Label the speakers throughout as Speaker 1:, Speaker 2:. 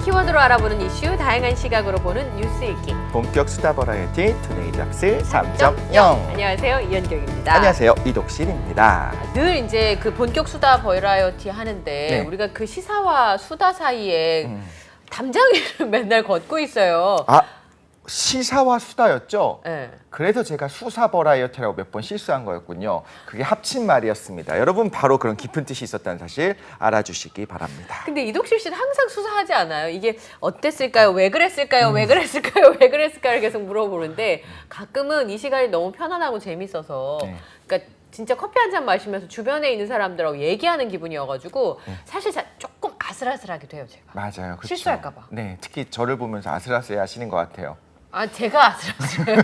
Speaker 1: 키워드로 알아보는 이슈, 다양한 시각으로 보는 뉴스 읽기.
Speaker 2: 본격 수다 버라이어티 투데이 잡스 3.0.
Speaker 1: 안녕하세요, 이현경입니다.
Speaker 2: 안녕하세요, 이독실입니다.
Speaker 1: 늘 이제 그 본격 수다 버라이어티 하는데
Speaker 2: 네.
Speaker 1: 우리가 그 시사와 수다 사이에 담장이를 맨날 걷고 있어요.
Speaker 2: 아, 시사와 수다였죠?
Speaker 1: 네.
Speaker 2: 그래서 제가 수사 버라이어티라고 몇 번 실수한 거였군요. 그게 합친 말이었습니다. 여러분 바로 그런 깊은 뜻이 있었다는 사실 알아주시기 바랍니다.
Speaker 1: 근데 이독실 씨는 항상 수사하지 않아요? 이게 어땠을까요? 왜 그랬을까요? 왜 그랬을까요? 왜 그랬을까요? 계속 물어보는데 가끔은 이 시간이 너무 편안하고 재밌어서
Speaker 2: 네.
Speaker 1: 그러니까 진짜 커피 한 잔 마시면서 주변에 있는 사람들하고 얘기하는 기분이어가지고 사실 조금 아슬아슬하기도 해요, 제가.
Speaker 2: 맞아요. 그렇죠.
Speaker 1: 실수할까 봐.
Speaker 2: 네, 특히 저를 보면서 아슬아슬해 하시는 것 같아요.
Speaker 1: 아, 제가 아슬아슬해요.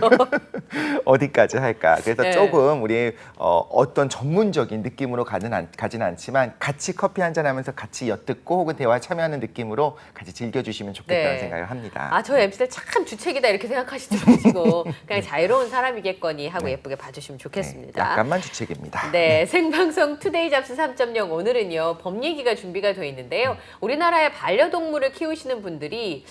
Speaker 2: 어디까지 할까? 그래서
Speaker 1: 네.
Speaker 2: 조금 우리 어떤 전문적인 느낌으로 가지는 않지만 같이 커피 한잔 하면서 같이 엿듣고 혹은 대화에 참여하는 느낌으로 같이 즐겨주시면 좋겠다는
Speaker 1: 네.
Speaker 2: 생각을 합니다.
Speaker 1: 아, 저 MC들 참 주책이다 이렇게 생각하시지 마시고 그냥 자유로운 사람이겠거니 하고 예쁘게 봐주시면
Speaker 2: 네,
Speaker 1: 좋겠습니다.
Speaker 2: 약간만 주책입니다.
Speaker 1: 네, 생방송 투데이 잡스 3.0 오늘은요 법 얘기가 준비가 되어 있는데요. 우리나라의 반려동물을 키우시는 분들이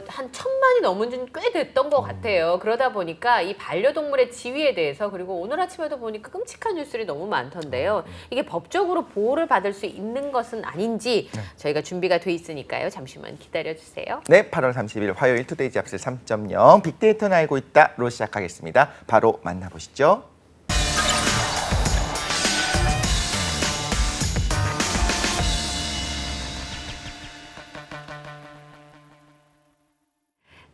Speaker 1: 한 1,000만이 넘은 지 꽤 됐던 것 같아요. 그러다 보니까 이 반려동물의 지위에 대해서 그리고 오늘 아침에도 보니까 끔찍한 뉴스들이 너무 많던데요. 이게 법적으로 보호를 받을 수 있는 것은 아닌지 저희가 준비가 돼 있으니까요. 잠시만 기다려주세요.
Speaker 2: 네, 8월 30일 화요일 투데이 잡스 3.0 빅데이터는 알고 있다로 시작하겠습니다. 바로 만나보시죠.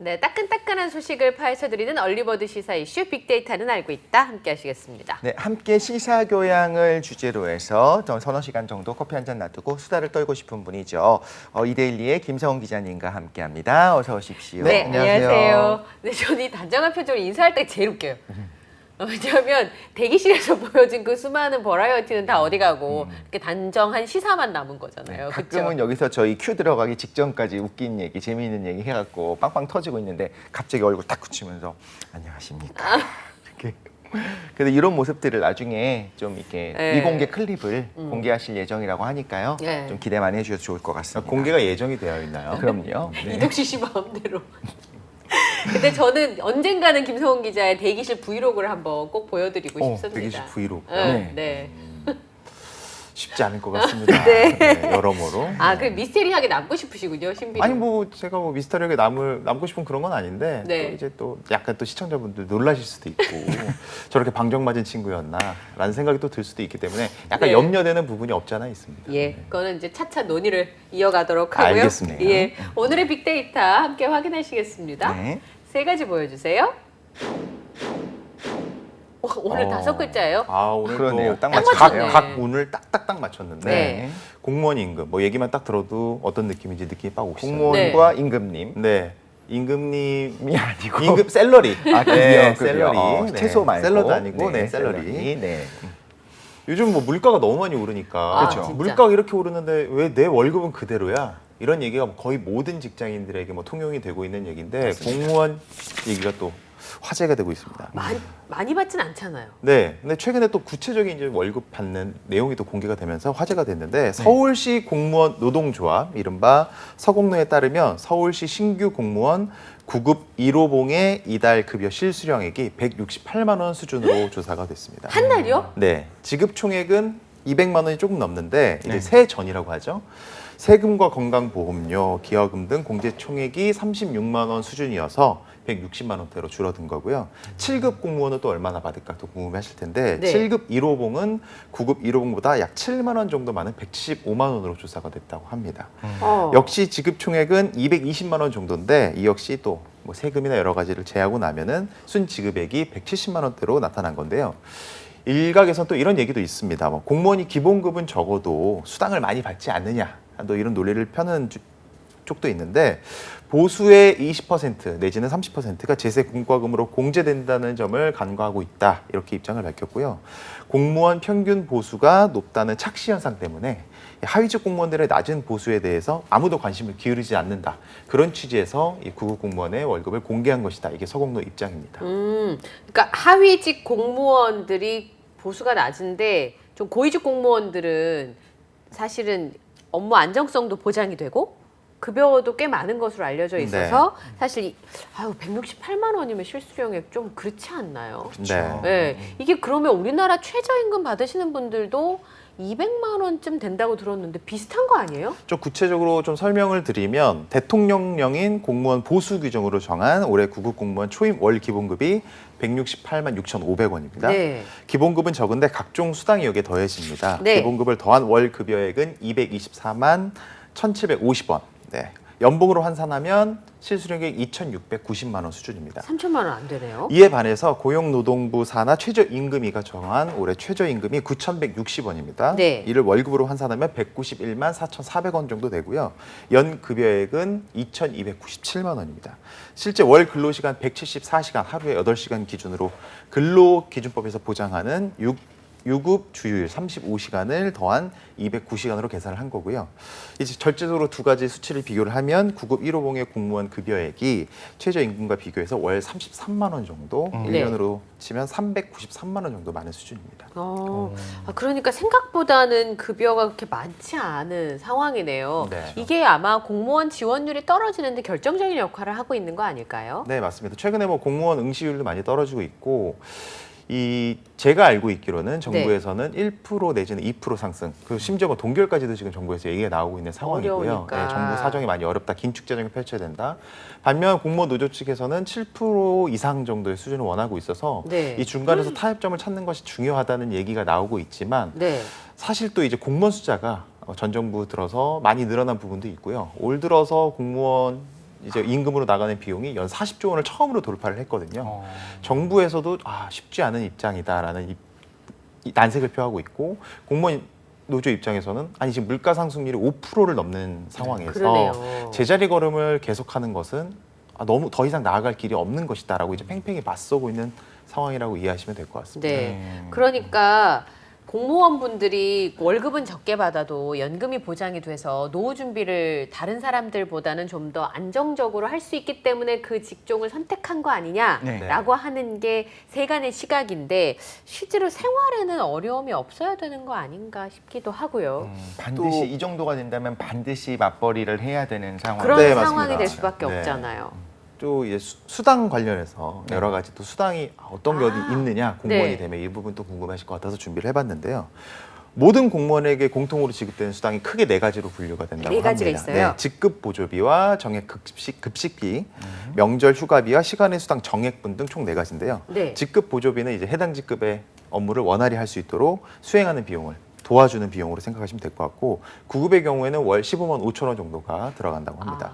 Speaker 1: 네, 따끈따끈한 소식을 파헤쳐드리는 얼리버드 시사 이슈 빅데이터는 알고 있다. 함께 하시겠습니다.
Speaker 2: 네, 함께 시사 교양을 주제로 해서 좀 서너 시간 정도 커피 한 잔 놔두고 수다를 떨고 싶은 분이죠. 이데일리의 김성훈 기자님과 함께합니다. 어서 오십시오.
Speaker 1: 네, 안녕하세요. 네, 저는 이 단정한 표정으로 인사할 때 제일 웃겨요. 왜냐하면 대기실에서 보여진 그 수많은 버라이어티는 다 어디 가고 이렇게 단정한 시사만 남은 거잖아요.
Speaker 2: 가끔은
Speaker 1: 그쵸?
Speaker 2: 여기서 저희 큐 들어가기 직전까지 웃긴 얘기, 재미있는 얘기 해갖고 빵빵 터지고 있는데 갑자기 얼굴 딱 굳히면서 안녕하십니까. 이렇게. 그래서 이런 모습들을 나중에 좀 이렇게
Speaker 1: 네.
Speaker 2: 미공개 클립을 공개하실 예정이라고 하니까요.
Speaker 1: 네.
Speaker 2: 좀 기대 많이 해주셔도 좋을 것 같습니다.
Speaker 3: 공개가 예정이 되어 있나요?
Speaker 2: 그럼요. 네.
Speaker 1: 이독시 씨 마음대로. 근데 저는 언젠가는 김성훈 기자의 대기실 브이로그를 한번 꼭 보여드리고 싶습니다.
Speaker 3: 대기실 브이로그.
Speaker 1: 네. 네.
Speaker 3: 쉽지 않을 것 같습니다.
Speaker 1: 네.
Speaker 3: 네, 여러모로.
Speaker 1: 아, 그 미스테리하게 남고 싶으시군요, 신비로.
Speaker 3: 아니 뭐 제가 뭐 미스터리하게 남고 싶은 그런 건 아닌데
Speaker 1: 네.
Speaker 3: 또 이제 또 약간 또 시청자분들 놀라실 수도 있고 저렇게 방정 맞은 친구였나라는 생각이 또 들 수도 있기 때문에 약간
Speaker 1: 네.
Speaker 3: 염려되는 부분이 없지 않아 있습니다.
Speaker 1: 예,
Speaker 3: 네.
Speaker 1: 그거는 이제 차차 논의를 이어가도록 하고요.
Speaker 3: 알겠습니다.
Speaker 1: 예, 오늘의 빅데이터 함께 확인하시겠습니다.
Speaker 2: 네.
Speaker 1: 세 가지 보여주세요. 오늘 5글자예요.
Speaker 3: 아 오늘
Speaker 2: 그러네요.
Speaker 3: 또
Speaker 2: 딱
Speaker 1: 맞췄네.
Speaker 3: 각 운을 딱딱딱 맞췄는데
Speaker 1: 네.
Speaker 3: 공무원 임금 뭐 얘기만 딱 들어도 어떤 느낌인지 느낌이 빡 오시죠.
Speaker 2: 공무원과 임금님.
Speaker 3: 네. 임금님이
Speaker 2: 아니고.
Speaker 3: 임금 샐러리.
Speaker 2: 아, 급여,
Speaker 3: 네,
Speaker 2: 급여.
Speaker 3: 샐러리. 네.
Speaker 2: 채소 말고.
Speaker 3: 샐러드 아니고 네, 샐러리.
Speaker 2: 네.
Speaker 3: 요즘 뭐 물가가 너무 많이 오르니까
Speaker 1: 아,
Speaker 2: 그렇죠.
Speaker 1: 진짜.
Speaker 3: 물가가 이렇게 오르는데 왜 내 월급은 그대로야? 이런 얘기가 거의 모든 직장인들에게 뭐 통용이 되고 있는 얘기인데 공무원 얘기가 또 화제가 되고 있습니다.
Speaker 1: 많이 받진 않잖아요.
Speaker 3: 네, 근데 최근에 또 구체적인 이제 월급 받는 내용이 또 공개가 되면서 화제가 됐는데 서울시 공무원 노동조합 이른바 서공노에 따르면 서울시 신규 공무원 9급 1호봉의 이달 급여 실수령액이 168만 원 수준으로 조사가 됐습니다.
Speaker 1: 한 달이요?
Speaker 3: 네, 지급 총액은 200만 원이 조금 넘는데 이제
Speaker 2: 네.
Speaker 3: 세전이라고 하죠. 세금과 건강보험료, 기여금 등 공제 총액이 36만 원 수준이어서 160만 원대로 줄어든 거고요. 7급 공무원은 또 얼마나 받을까 또 궁금해하실 텐데
Speaker 1: 네.
Speaker 3: 7급 1호봉은 9급 1호봉보다 약 7만 원 정도 많은 175만 원으로 조사가 됐다고 합니다. 역시 지급 총액은 220만 원 정도인데 이 역시 또 뭐 세금이나 여러 가지를 제하고 나면은 순 지급액이 170만 원대로 나타난 건데요. 일각에서는 또 이런 얘기도 있습니다. 뭐 공무원이 기본급은 적어도 수당을 많이 받지 않느냐, 또 이런 논리를 펴는 쪽도 있는데 보수의 20% 내지는 30%가 제세 공과금으로 공제된다는 점을 간과하고 있다. 이렇게 입장을 밝혔고요. 공무원 평균 보수가 높다는 착시 현상 때문에 하위직 공무원들의 낮은 보수에 대해서 아무도 관심을 기울이지 않는다. 그런 취지에서 이 9급 공무원의 월급을 공개한 것이다. 이게 서공노 입장입니다.
Speaker 1: 그러니까 하위직 공무원들이 보수가 낮은데 좀 고위직 공무원들은 사실은 업무 안정성도 보장이 되고 급여도 꽤 많은 것으로 알려져 있어서 사실 168만 원이면 실수령액 좀 그렇지 않나요?
Speaker 3: 네.
Speaker 1: 네. 이게 그러면 우리나라 최저임금 받으시는 분들도 200만 원쯤 된다고 들었는데 비슷한 거 아니에요?
Speaker 3: 좀 구체적으로 좀 설명을 드리면 대통령령인 공무원 보수 규정으로 정한 올해 구급 공무원 초임 월 기본급이 168만 6,500원입니다.
Speaker 1: 네.
Speaker 3: 기본급은 적은데 각종 수당이 여기에 더해집니다.
Speaker 1: 네.
Speaker 3: 기본급을 더한 월 급여액은 224만 1,750원. 네. 연봉으로 환산하면 실수령액 2,690만 원 수준입니다.
Speaker 1: 3천만 원 안 되네요.
Speaker 3: 이에 반해서 고용노동부 산하 최저임금위가 정한 올해 최저임금이 9,160원입니다.
Speaker 1: 네.
Speaker 3: 이를 월급으로 환산하면 191만 4,400원 정도 되고요. 연 급여액은 2,297만 원입니다. 실제 월 근로시간 174시간, 하루에 8시간 기준으로 근로기준법에서 보장하는 유급 주휴일 35시간을 더한 209시간으로 계산을 한 거고요. 이제 절제적으로 두 가지 수치를 비교를 하면 구급 1호봉의 공무원 급여액이 최저임금과 비교해서 월 33만 원 정도,
Speaker 1: 네.
Speaker 3: 1년으로 치면 393만 원 정도 많은 수준입니다.
Speaker 1: 그러니까 생각보다는 급여가 그렇게 많지 않은 상황이네요.
Speaker 3: 네.
Speaker 1: 이게 아마 공무원 지원율이 떨어지는데 결정적인 역할을 하고 있는 거 아닐까요?
Speaker 3: 네, 맞습니다. 최근에 뭐 공무원 응시율도 많이 떨어지고 있고, 제가 알고 있기로는 정부에서는 1% 내지는 2% 상승, 그 심지어 뭐 동결까지도 지금 정부에서 얘기가 나오고 있는 상황이고요.
Speaker 1: 어려우니까.
Speaker 3: 네, 정부 사정이 많이 어렵다, 긴축 재정을 펼쳐야 된다. 반면 공무원 노조 측에서는 7% 이상 정도의 수준을 원하고 있어서
Speaker 1: 네.
Speaker 3: 이 중간에서 타협점을 찾는 것이 중요하다는 얘기가 나오고 있지만
Speaker 1: 네.
Speaker 3: 사실 또 이제 공무원 숫자가 전 정부 들어서 많이 늘어난 부분도 있고요. 올 들어서 공무원 이제 임금으로 나가는 비용이 연 40조 원을 처음으로 돌파를 했거든요. 정부에서도 쉽지 않은 입장이다라는 난색을 표하고 있고, 공무원 노조 입장에서는 아니 지금 물가 상승률이 5%를 넘는 상황에서
Speaker 1: 그러네요.
Speaker 3: 제자리 걸음을 계속하는 것은 너무 더 이상 나아갈 길이 없는 것이다라고 이제 팽팽히 맞서고 있는 상황이라고 이해하시면 될 것 같습니다.
Speaker 1: 네. 그러니까 공무원분들이 월급은 적게 받아도 연금이 보장이 돼서 노후 준비를 다른 사람들보다는 좀 더 안정적으로 할 수 있기 때문에 그 직종을 선택한 거 아니냐라고 하는 게 세간의 시각인데 실제로 생활에는 어려움이 없어야 되는 거 아닌가 싶기도 하고요.
Speaker 2: 반드시 이 정도가 된다면 반드시 맞벌이를 해야 되는 상황.
Speaker 1: 그런
Speaker 3: 네,
Speaker 1: 상황이
Speaker 3: 맞습니다.
Speaker 1: 될 수밖에
Speaker 3: 네.
Speaker 1: 없잖아요.
Speaker 3: 또 이제 수당 관련해서 여러 가지 또 수당이 어떤 게 어디 있느냐, 공무원이
Speaker 1: 네.
Speaker 3: 되면 이 부분 또 궁금하실 것 같아서 준비를 해봤는데요. 모든 공무원에게 공통으로 지급되는 수당이 크게 네 가지로 분류가 된다고
Speaker 1: 네 가지가
Speaker 3: 합니다.
Speaker 1: 있어요?
Speaker 3: 네, 직급 보조비와 정액 급식비, 명절 휴가비와 시간의 수당 정액분 등 총 네 가지인데요.
Speaker 1: 네.
Speaker 3: 직급 보조비는 이제 해당 직급의 업무를 원활히 할 수 있도록 수행하는 비용을 도와주는 비용으로 생각하시면 될 것 같고, 구급의 경우에는 월 15만 5천 원 정도가 들어간다고 합니다.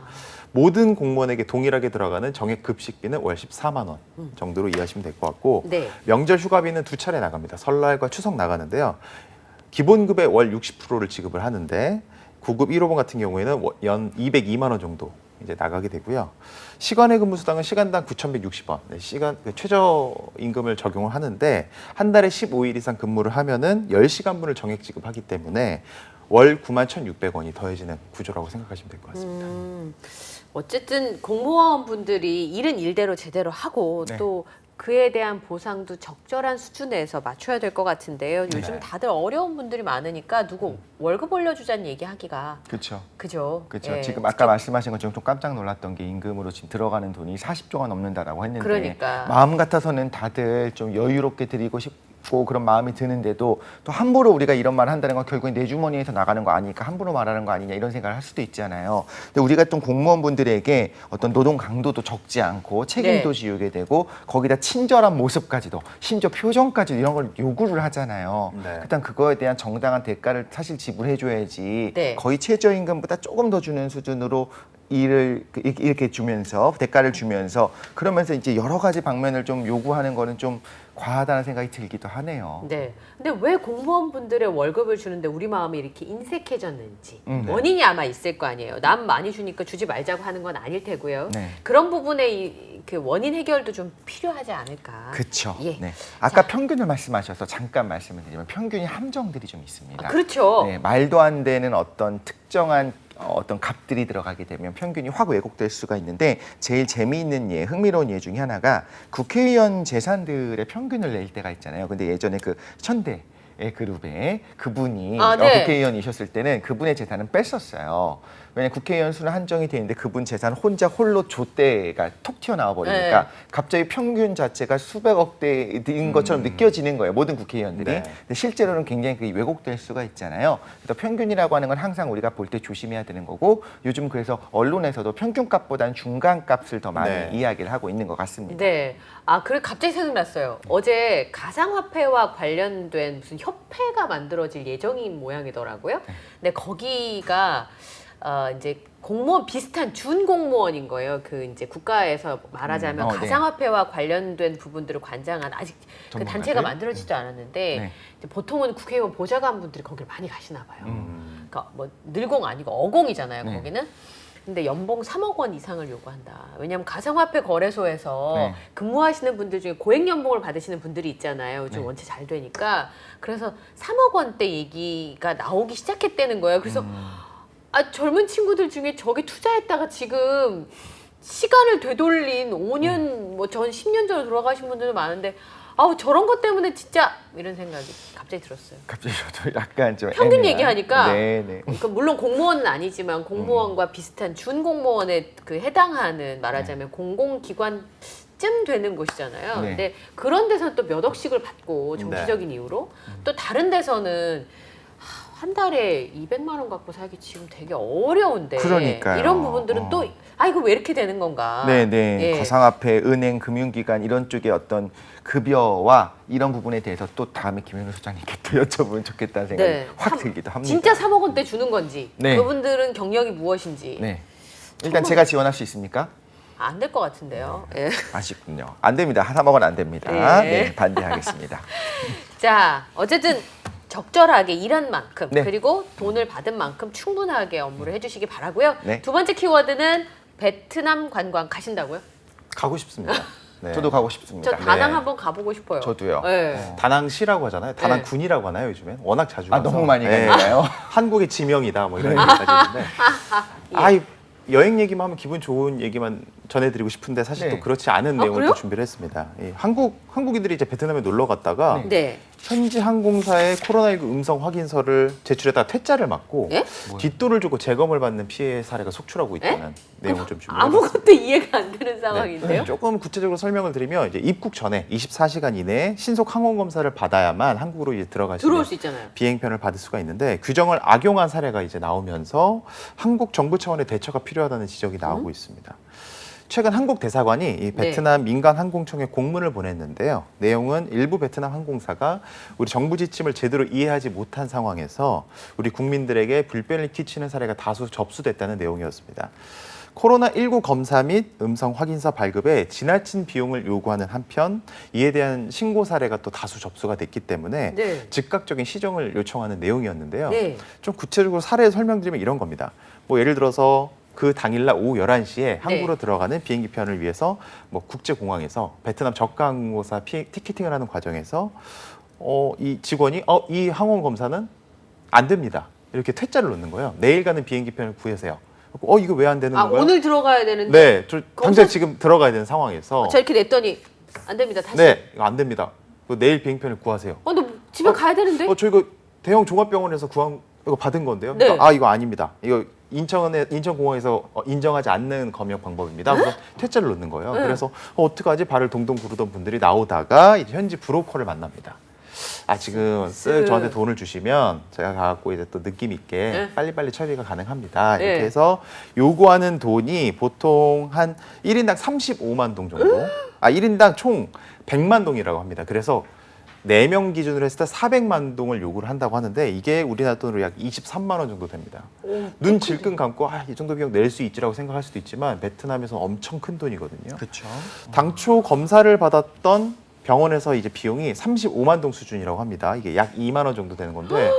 Speaker 3: 모든 공무원에게 동일하게 들어가는 정액 급식비는 월 14만 원 정도로 이해하시면 될 것 같고,
Speaker 1: 네.
Speaker 3: 명절 휴가비는 두 차례 나갑니다. 설날과 추석 나가는데요. 기본급의 월 60%를 지급을 하는데, 구급 1호봉 같은 경우에는 연 202만 원 정도 이제 나가게 되고요. 시간의 근무 수당은 시간당 9,160원, 최저 임금을 적용을 하는데, 한 달에 15일 이상 근무를 하면은 10시간분을 정액 지급하기 때문에 월 91,600원이 더해지는 구조라고 생각하시면 될 것 같습니다.
Speaker 1: 어쨌든 공무원분들이 일은 일대로 제대로 하고
Speaker 2: 네.
Speaker 1: 또 그에 대한 보상도 적절한 수준에서 맞춰야 될 것 같은데요. 요즘 다들 어려운 분들이 많으니까 누구 월급 올려주자는 얘기하기가
Speaker 2: 그렇죠.
Speaker 1: 그죠.
Speaker 2: 그렇죠.
Speaker 1: 예.
Speaker 2: 지금 아까 말씀하신 것처럼 좀 깜짝 놀랐던 게 임금으로 지금 들어가는 돈이 40조가 넘는다라고 했는데
Speaker 1: 그러니까.
Speaker 2: 마음 같아서는 다들 좀 여유롭게 드리고 싶고 그런 마음이 드는데도 또 함부로 우리가 이런 말을 한다는 건 결국엔 내 주머니에서 나가는 거 아니니까 함부로 말하는 거 아니냐 이런 생각을 할 수도 있잖아요. 근데 우리 같은 공무원분들에게 어떤 노동 강도도 적지 않고 책임도
Speaker 1: 네.
Speaker 2: 지우게 되고 거기다 친절한 모습까지도 심지어 표정까지도 이런 걸 요구를 하잖아요.
Speaker 3: 네.
Speaker 2: 일단 그거에 대한 정당한 대가를 사실 지불해줘야지
Speaker 1: 네.
Speaker 2: 거의 최저임금보다 조금 더 주는 수준으로 일을 이렇게 주면서 대가를 주면서 그러면서 이제 여러 가지 방면을 좀 요구하는 거는 좀 과하다는 생각이 들기도 하네요.
Speaker 1: 네. 근데 왜 공무원분들의 월급을 주는데 우리 마음이 이렇게 인색해졌는지
Speaker 2: 네.
Speaker 1: 원인이 아마 있을 거 아니에요. 남 많이 주니까 주지 말자고 하는 건 아닐 테고요.
Speaker 2: 네.
Speaker 1: 그런 부분에 그 원인 해결도 좀 필요하지 않을까.
Speaker 2: 그렇죠.
Speaker 1: 예.
Speaker 2: 네. 아까 평균을 말씀하셔서 잠깐 말씀을 드리면 평균이 함정들이 좀 있습니다.
Speaker 1: 그렇죠.
Speaker 2: 네, 말도 안 되는 어떤 특정한 어떤 값들이 들어가게 되면 평균이 확 왜곡될 수가 있는데 제일 재미있는 흥미로운 예 중에 하나가 국회의원 재산들의 평균을 낼 때가 있잖아요. 근데 예전에 그 천대 그룹에 그분이
Speaker 1: 네.
Speaker 2: 국회의원이셨을 때는 그분의 재산은 뺐었어요. 왜냐면 국회의원 수는 한정이 돼 있는데 그분 재산 혼자 홀로 좆대가 톡 튀어나와 버리니까
Speaker 1: 네.
Speaker 2: 갑자기 평균 자체가 수백억 대인 것처럼 느껴지는 거예요. 모든 국회의원들이.
Speaker 3: 네.
Speaker 2: 근데 실제로는 굉장히 그게 왜곡될 수가 있잖아요. 그래서 평균이라고 하는 건 항상 우리가 볼 때 조심해야 되는 거고 요즘 그래서 언론에서도 평균값보다는 중간값을 더 많이
Speaker 3: 네.
Speaker 2: 이야기를 하고 있는 것 같습니다.
Speaker 1: 네. 아, 그래 갑자기 생각났어요. 어제 가상화폐와 관련된 무슨 협회가 만들어질 예정인 모양이더라고요. 근데 거기가 이제 공무원 비슷한 준 공무원인 거예요. 그 이제 국가에서 말하자면
Speaker 2: 네.
Speaker 1: 가상화폐와 관련된 부분들을 관장한 아직 그
Speaker 2: 전문가들?
Speaker 1: 단체가 만들어지지도 않았는데
Speaker 2: 네.
Speaker 1: 이제 보통은 국회의원 보좌관분들이 거기를 많이 가시나 봐요.
Speaker 3: 음.
Speaker 1: 그러니까 뭐 늘공 아니고 어공이잖아요.
Speaker 2: 네.
Speaker 1: 거기는. 근데 연봉 3억 원 이상을 요구한다. 왜냐하면 가상화폐 거래소에서
Speaker 2: 네.
Speaker 1: 근무하시는 분들 중에 고액 연봉을 받으시는 분들이 있잖아요. 요즘
Speaker 2: 네.
Speaker 1: 원체 잘 되니까. 그래서 3억 원대 얘기가 나오기 시작했다는 거예요. 그래서 아, 젊은 친구들 중에 저기 투자했다가 지금 시간을 되돌린 5년, 뭐 전 10년 전에 돌아가신 분들도 많은데 아우 저런 것 때문에 진짜 이런 생각이 갑자기 들었어요.
Speaker 2: 갑자기 저도 약간 좀
Speaker 1: 평균
Speaker 2: 애매한.
Speaker 1: 얘기하니까
Speaker 2: 네네.
Speaker 1: 그러니까 물론 공무원은 아니지만 공무원과 비슷한 준 공무원에 그 해당하는 말하자면 공공기관쯤 되는 곳이잖아요.
Speaker 2: 네.
Speaker 1: 근데 그런 데서는 또 몇 억씩을 받고 정치적인 이유로 또 다른 데서는 한 달에 200만 원 갖고 살기 지금 되게 어려운데
Speaker 2: 그러니까요.
Speaker 1: 이런 부분들은 또 아 이거 왜 이렇게 되는 건가?
Speaker 2: 네네.
Speaker 1: 예.
Speaker 2: 가상화폐, 은행, 금융기관 이런 쪽의 어떤 급여와 이런 부분에 대해서 또 다음에 김현우 소장님께 또 여쭤보면 좋겠다는 생각이
Speaker 1: 네.
Speaker 2: 확 들기도 합니다.
Speaker 1: 진짜 3억 원대 주는 건지
Speaker 2: 네.
Speaker 1: 그분들은 경력이 무엇인지
Speaker 2: 네. 일단 제가 지원할 수 있습니까?
Speaker 1: 안 될 것 같은데요. 예.
Speaker 2: 아쉽군요. 안 됩니다. 3억은 안 됩니다.
Speaker 1: 네.
Speaker 2: 네, 반대하겠습니다.
Speaker 1: 자, 어쨌든 적절하게 일한 만큼
Speaker 2: 네.
Speaker 1: 그리고 돈을 받은 만큼 충분하게 업무를 해주시기 바라고요.
Speaker 2: 네.
Speaker 1: 두 번째 키워드는 베트남 관광 가신다고요?
Speaker 3: 가고 싶습니다. 네.
Speaker 2: 저도 가고 싶습니다.
Speaker 1: 저 다낭
Speaker 3: 네.
Speaker 1: 한번 가보고 싶어요.
Speaker 2: 저도요.
Speaker 1: 네.
Speaker 3: 다낭시라고 하잖아요.
Speaker 1: 네.
Speaker 3: 다낭군이라고 하나요, 요즘엔? 워낙 자주
Speaker 2: 아,
Speaker 3: 가서.
Speaker 2: 너무 많이
Speaker 3: 네.
Speaker 2: 가니까요.
Speaker 3: 한국의 지명이다 뭐 이런 얘기까지 있는데
Speaker 1: 예.
Speaker 3: 아이 여행 얘기만 하면 기분 좋은 얘기만 전해드리고 싶은데 사실
Speaker 2: 네.
Speaker 3: 또 그렇지 않은
Speaker 1: 아,
Speaker 3: 내용을
Speaker 1: 그래요?
Speaker 3: 또 준비를 했습니다. 한국인들이 이제 베트남에 놀러 갔다가
Speaker 1: 네.
Speaker 3: 현지 항공사에 코로나19 음성 확인서를 제출했다가 퇴짜를 맞고
Speaker 1: 예?
Speaker 3: 뒷돈을 주고 재검을 받는 피해 사례가 속출하고 있다는 내용을 좀 준비해봤습니다.
Speaker 1: 아무것도 이해가 안 되는 상황인데요.
Speaker 3: 네, 조금 구체적으로 설명을 드리면 이제 입국 전에 24시간 이내에 신속 항원 검사를 받아야만 한국으로 이제 들어갈 수
Speaker 1: 들어올
Speaker 3: 있는
Speaker 1: 수 있잖아요.
Speaker 3: 비행편을 받을 수가 있는데 규정을 악용한 사례가 이제 나오면서 한국 정부 차원의 대처가 필요하다는 지적이 나오고 있습니다. 최근 한국 대사관이 이 베트남 민간 항공청에 공문을 보냈는데요. 내용은 일부 베트남 항공사가 우리 정부 지침을 제대로 이해하지 못한 상황에서 우리 국민들에게 불편을 끼치는 사례가 다수 접수됐다는 내용이었습니다. 코로나19 검사 및 음성 확인서 발급에 지나친 비용을 요구하는 한편 이에 대한 신고 사례가 또 다수 접수가 됐기 때문에
Speaker 1: 네.
Speaker 3: 즉각적인 시정을 요청하는 내용이었는데요.
Speaker 1: 네.
Speaker 3: 좀 구체적으로 사례 설명드리면 이런 겁니다. 뭐 예를 들어서 그 당일날 오후 11시에 항구로 들어가는 비행기 편을 위해서 뭐 국제공항에서 베트남 저가 항공사 티켓팅을 하는 과정에서 이 직원이 이 항공 검사는 안 됩니다. 이렇게 퇴짜를 놓는 거예요. 내일 가는 비행기 편을 구해세요. 이거 왜 안 되는
Speaker 1: 아
Speaker 3: 건가요?
Speaker 1: 오늘 들어가야 되는데
Speaker 3: 네, 저 당장 지금 들어가야 되는 상황에서
Speaker 1: 저 이렇게 냈더니 안 됩니다. 다시.
Speaker 3: 네, 이거 안 됩니다. 내일 비행편을 구하세요.
Speaker 1: 너 집에 가야 되는데.
Speaker 3: 저 이거 대형 종합병원에서 구한 이거 받은 건데요.
Speaker 1: 네.
Speaker 3: 그러니까 이거 아닙니다. 이거 인천공항에서 인정하지 않는 검역 방법입니다. 그래서 퇴짜를 놓는 거예요.
Speaker 1: 네.
Speaker 3: 그래서 어떡하지 발을 동동 구르던 분들이 나오다가 이제 현지 브로커를 만납니다. 지금 쓱 저한테 돈을 주시면 제가 가갖고 이제 또 느낌 있게
Speaker 1: 네.
Speaker 3: 빨리빨리 처리가 가능합니다. 이렇게
Speaker 1: 네.
Speaker 3: 해서 요구하는 돈이 보통 한 1인당 35만 동 정도. 1인당 총 100만 동이라고 합니다. 그래서 4명 기준으로 했을 때 400만 동을 요구를 한다고 하는데 이게 우리나라 돈으로 약 23만 원 정도 됩니다. 눈 질끈 감고 이 정도 비용 낼 수 있지라고 생각할 수도 있지만 베트남에서 엄청 큰 돈이거든요.
Speaker 2: 그렇죠.
Speaker 3: 당초 검사를 받았던 병원에서 이제 비용이 35만 동 수준이라고 합니다. 이게 약 2만 원 정도 되는 건데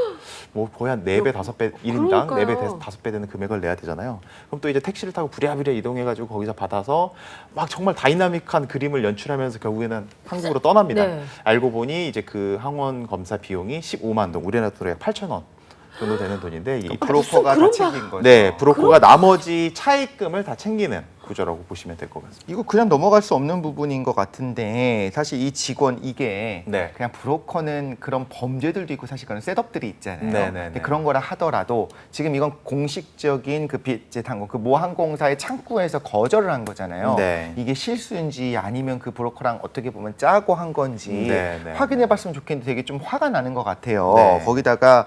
Speaker 3: 뭐 거의 한 4배, 5배, 1인당
Speaker 1: 그러니까요.
Speaker 3: 4배, 5배 되는 금액을 내야 되잖아요. 그럼 또 이제 택시를 타고 부랴부랴 이동해가지고 거기서 받아서 막 정말 다이나믹한 그림을 연출하면서 결국에는 한국으로 떠납니다.
Speaker 1: 네.
Speaker 3: 알고 보니 이제 그 항원 검사 비용이 15만 동, 우리나라 돈으로 약 8천 원 정도 되는 돈인데 이
Speaker 2: 브로커가 다
Speaker 1: 그런
Speaker 2: 챙긴 거죠.
Speaker 3: 네, 브로커가 나머지 차입금을 다 챙기는 구조라고 보시면 될 것 같습니다.
Speaker 2: 이거 그냥 넘어갈 수 없는 부분인 것 같은데 사실 이 직원 이게
Speaker 3: 네.
Speaker 2: 그냥 브로커는 그런 범죄들도 있고 사실 그런 셋업들이 있잖아요.
Speaker 3: 네, 네,
Speaker 2: 근데
Speaker 3: 네.
Speaker 2: 그런 거라 하더라도 지금 이건 공식적인 그 비제탄공 그 모 항공사의 창구에서 거절을 한 거잖아요.
Speaker 3: 네.
Speaker 2: 이게 실수인지 아니면 그 브로커랑 어떻게 보면 짜고 한 건지
Speaker 3: 네, 네,
Speaker 2: 확인해봤으면 좋겠는데 되게 좀 화가 나는 것 같아요.
Speaker 3: 네.
Speaker 2: 거기다가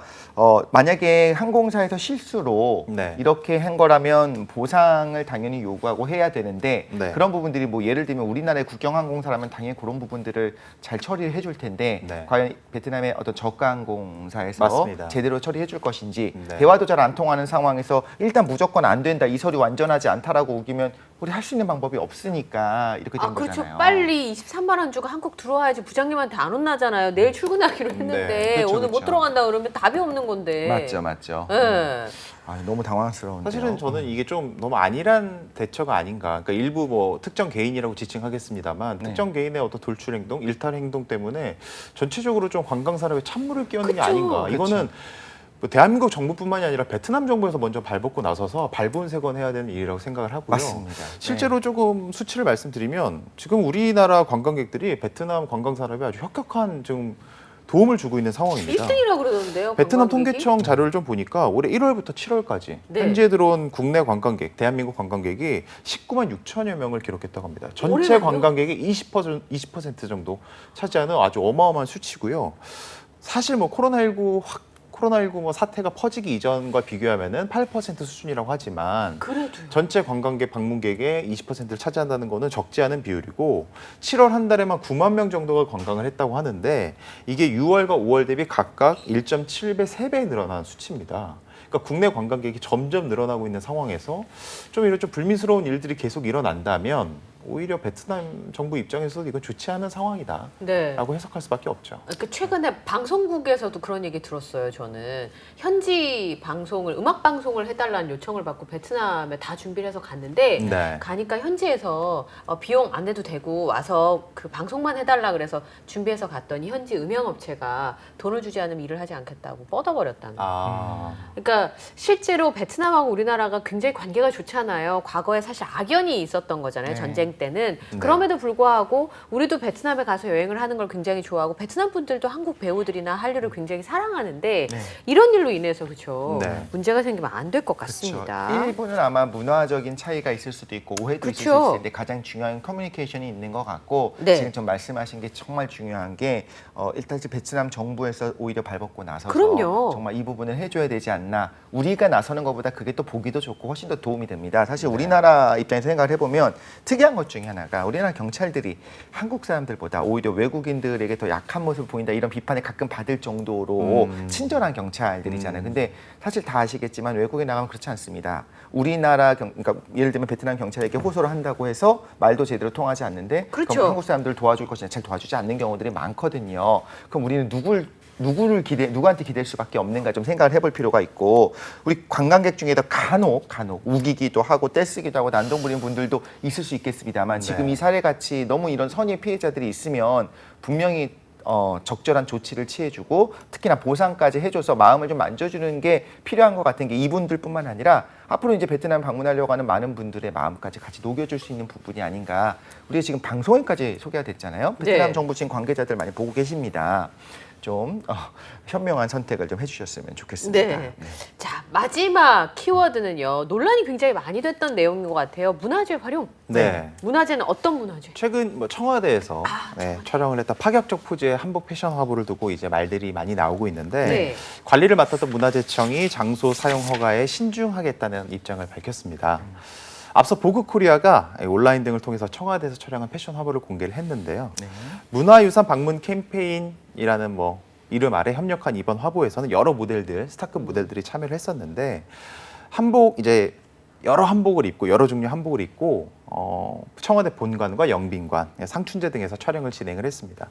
Speaker 2: 만약에 항공사에서 실수로
Speaker 3: 네.
Speaker 2: 이렇게 한 거라면 보상을 당연히 요구하고 해야 되는데
Speaker 3: 네.
Speaker 2: 그런 부분들이 뭐 예를 들면 우리나라의 국경항공사라면 당연히 그런 부분들을 잘 처리를 해줄 텐데
Speaker 3: 네.
Speaker 2: 과연 베트남의 어떤 저가항공사에서
Speaker 3: 맞습니다.
Speaker 2: 제대로 처리해 줄 것인지
Speaker 3: 네.
Speaker 2: 대화도 잘 안 통하는 상황에서 일단 무조건 안 된다 이 서류 완전하지 않다라고 우기면 우리 할 수 있는 방법이 없으니까 이렇게 된
Speaker 1: 그렇죠.
Speaker 2: 거잖아요.
Speaker 1: 빨리 23만 원 주고 한국 들어와야지 부장님한테 안 혼나잖아요. 내일 출근하기로 했는데
Speaker 3: 네,
Speaker 2: 그렇죠,
Speaker 1: 오늘 못
Speaker 2: 그렇죠.
Speaker 1: 들어간다 그러면 답이 없는 건데.
Speaker 2: 맞죠.
Speaker 1: 예.
Speaker 2: 너무 당황스러운데요.
Speaker 3: 사실은 저는 이게 좀 너무 안일한 대처가 아닌가. 그러니까 일부 뭐 특정 개인이라고 지칭하겠습니다만
Speaker 2: 네.
Speaker 3: 특정 개인의 어떤 돌출 행동, 일탈 행동 때문에 전체적으로 좀 관광 산업에 찬물을 끼얹는 게
Speaker 1: 그쵸.
Speaker 3: 아닌가.
Speaker 2: 그쵸.
Speaker 3: 이거는 뭐 대한민국 정부뿐만이 아니라 베트남 정부에서 먼저 발벗고 나서서 발본색원해야 되는 일이라고 생각을 하고요.
Speaker 2: 맞습니다.
Speaker 3: 실제로
Speaker 2: 네.
Speaker 3: 조금 수치를 말씀드리면 지금 우리나라 관광객들이 베트남 관광 산업에 아주 혁혁한 지금 도움을 주고 있는 상황입니다.
Speaker 1: 1등이라고 그러던데요.
Speaker 3: 베트남
Speaker 1: 관광객이?
Speaker 3: 통계청 자료를 좀 보니까 올해 1월부터 7월까지
Speaker 1: 네.
Speaker 3: 현지에 들어온 국내 관광객, 대한민국 관광객이 19만 6천여 명을 기록했다고 합니다. 전체
Speaker 1: 올해는요?
Speaker 3: 관광객의 20% 정도 차지하는 아주 어마어마한 수치고요. 사실 뭐 코로나19 뭐 사태가 퍼지기 이전과 비교하면은 8% 수준이라고 하지만
Speaker 1: 그래도요.
Speaker 3: 전체 관광객 방문객의 20%를 차지한다는 거는 적지 않은 비율이고 7월 한 달에만 9만 명 정도가 관광을 했다고 하는데 이게 6월과 5월 대비 각각 1.7배, 3배 늘어난 수치입니다. 그러니까 국내 관광객이 점점 늘어나고 있는 상황에서 좀 이런 좀 불미스러운 일들이 계속 일어난다면 오히려 베트남 정부 입장에서도 이건 좋지 않은 상황이다라고
Speaker 1: 네.
Speaker 3: 해석할 수밖에 없죠.
Speaker 1: 최근에 방송국에서도 그런 얘기 들었어요. 저는 현지 방송을 음악 방송을 해달라는 요청을 받고 베트남에 다 준비를 해서 갔는데
Speaker 3: 네.
Speaker 1: 가니까 현지에서 비용 안 내도 되고 와서 그 방송만 해달라 그래서 준비해서 갔더니 현지 음향업체가 돈을 주지 않으면 일을 하지 않겠다고 뻗어버렸다는 거예요.
Speaker 3: 아,
Speaker 1: 그러니까 실제로 베트남하고 우리나라가 굉장히 관계가 좋잖아요. 과거에 사실 악연이 있었던 거잖아요.
Speaker 2: 네.
Speaker 1: 전쟁 때는.
Speaker 3: 네.
Speaker 1: 그럼에도 불구하고 우리도 베트남에 가서 여행을 하는 걸 굉장히 좋아하고 베트남 분들도 한국 배우들이나 한류를 굉장히 사랑하는데
Speaker 2: 네.
Speaker 1: 이런 일로 인해서 그렇죠.
Speaker 3: 네.
Speaker 1: 문제가 생기면 안 될 것
Speaker 2: 그렇죠.
Speaker 1: 같습니다.
Speaker 2: 일부는 아마 문화적인 차이가 있을 수도 있고 오해도 있을 수
Speaker 1: 그쵸.
Speaker 2: 있을 텐데 가장 중요한 커뮤니케이션이 있는 것 같고
Speaker 1: 네.
Speaker 2: 지금 좀 말씀하신 게 정말 중요한 게 일단 이제 베트남 정부에서 오히려 발벗고 나서서
Speaker 1: 그럼요.
Speaker 2: 정말 이 부분을 해줘야 되지 않나. 우리가 나서는 것보다 그게 또 보기도 좋고 훨씬 더 도움이 됩니다. 사실 우리나라 입장에서 생각을 해보면 특이한 것 중에 하나가 우리나라 경찰들이 한국 사람들보다 오히려 외국인들에게 더 약한 모습을 보인다 이런 비판을 가끔 받을 정도로 친절한 경찰들이잖아요. 근데 사실 다 아시겠지만 외국에 나가면 그렇지 않습니다. 우리나라 그러니까 예를 들면 베트남 경찰에게 호소를 한다고 해서 말도 제대로 통하지 않는데
Speaker 1: 그렇죠.
Speaker 2: 그럼 한국 사람들을 도와줄 것이냐 잘 도와주지 않는 경우들이 많거든요. 그럼 우리는 누구한테 기댈 수밖에 없는가 좀 생각을 해볼 필요가 있고 우리 관광객 중에도 간혹 우기기도 하고 떼쓰기도 하고 난동 부리는 분들도 있을 수 있겠습니다만 지금
Speaker 3: 네.
Speaker 2: 이 사례같이 너무 이런 선의 피해자들이 있으면 분명히 적절한 조치를 취해주고 특히나 보상까지 해줘서 마음을 좀 만져주는 게 필요한 것 같은 게 이분들뿐만 아니라 앞으로 이제 베트남 방문하려고 하는 많은 분들의 마음까지 같이 녹여줄 수 있는 부분이 아닌가. 우리가 지금 방송에까지 소개가 됐잖아요. 베트남
Speaker 1: 네.
Speaker 2: 정부 지금 관계자들 많이 보고 계십니다. 좀 현명한 선택을 좀 해주셨으면 좋겠습니다.
Speaker 1: 네. 자, 마지막 키워드는요. 논란이 굉장히 많이 됐던 내용인 것 같아요. 문화재 활용.
Speaker 3: 네.
Speaker 1: 문화재는 어떤 문화재?
Speaker 3: 최근 뭐 청와대에서 촬영을 했던 파격적 포즈의 한복 패션 화보를 두고 이제 말들이 많이 나오고 있는데
Speaker 1: 네.
Speaker 3: 관리를 맡았던 문화재청이 장소 사용 허가에 신중하겠다는 입장을 밝혔습니다. 앞서 보그코리아가 온라인 등을 통해서 청와대에서 촬영한 패션 화보를 공개를 했는데요.
Speaker 2: 네.
Speaker 3: 문화유산 방문 캠페인이라는 뭐 이름 아래 협력한 이번 화보에서는 여러 모델들, 스타급 모델들이 참여를 했었는데 여러 한복을 입고 여러 종류의 한복을 입고 청와대 본관과 영빈관, 상춘제 등에서 촬영을 진행을 했습니다.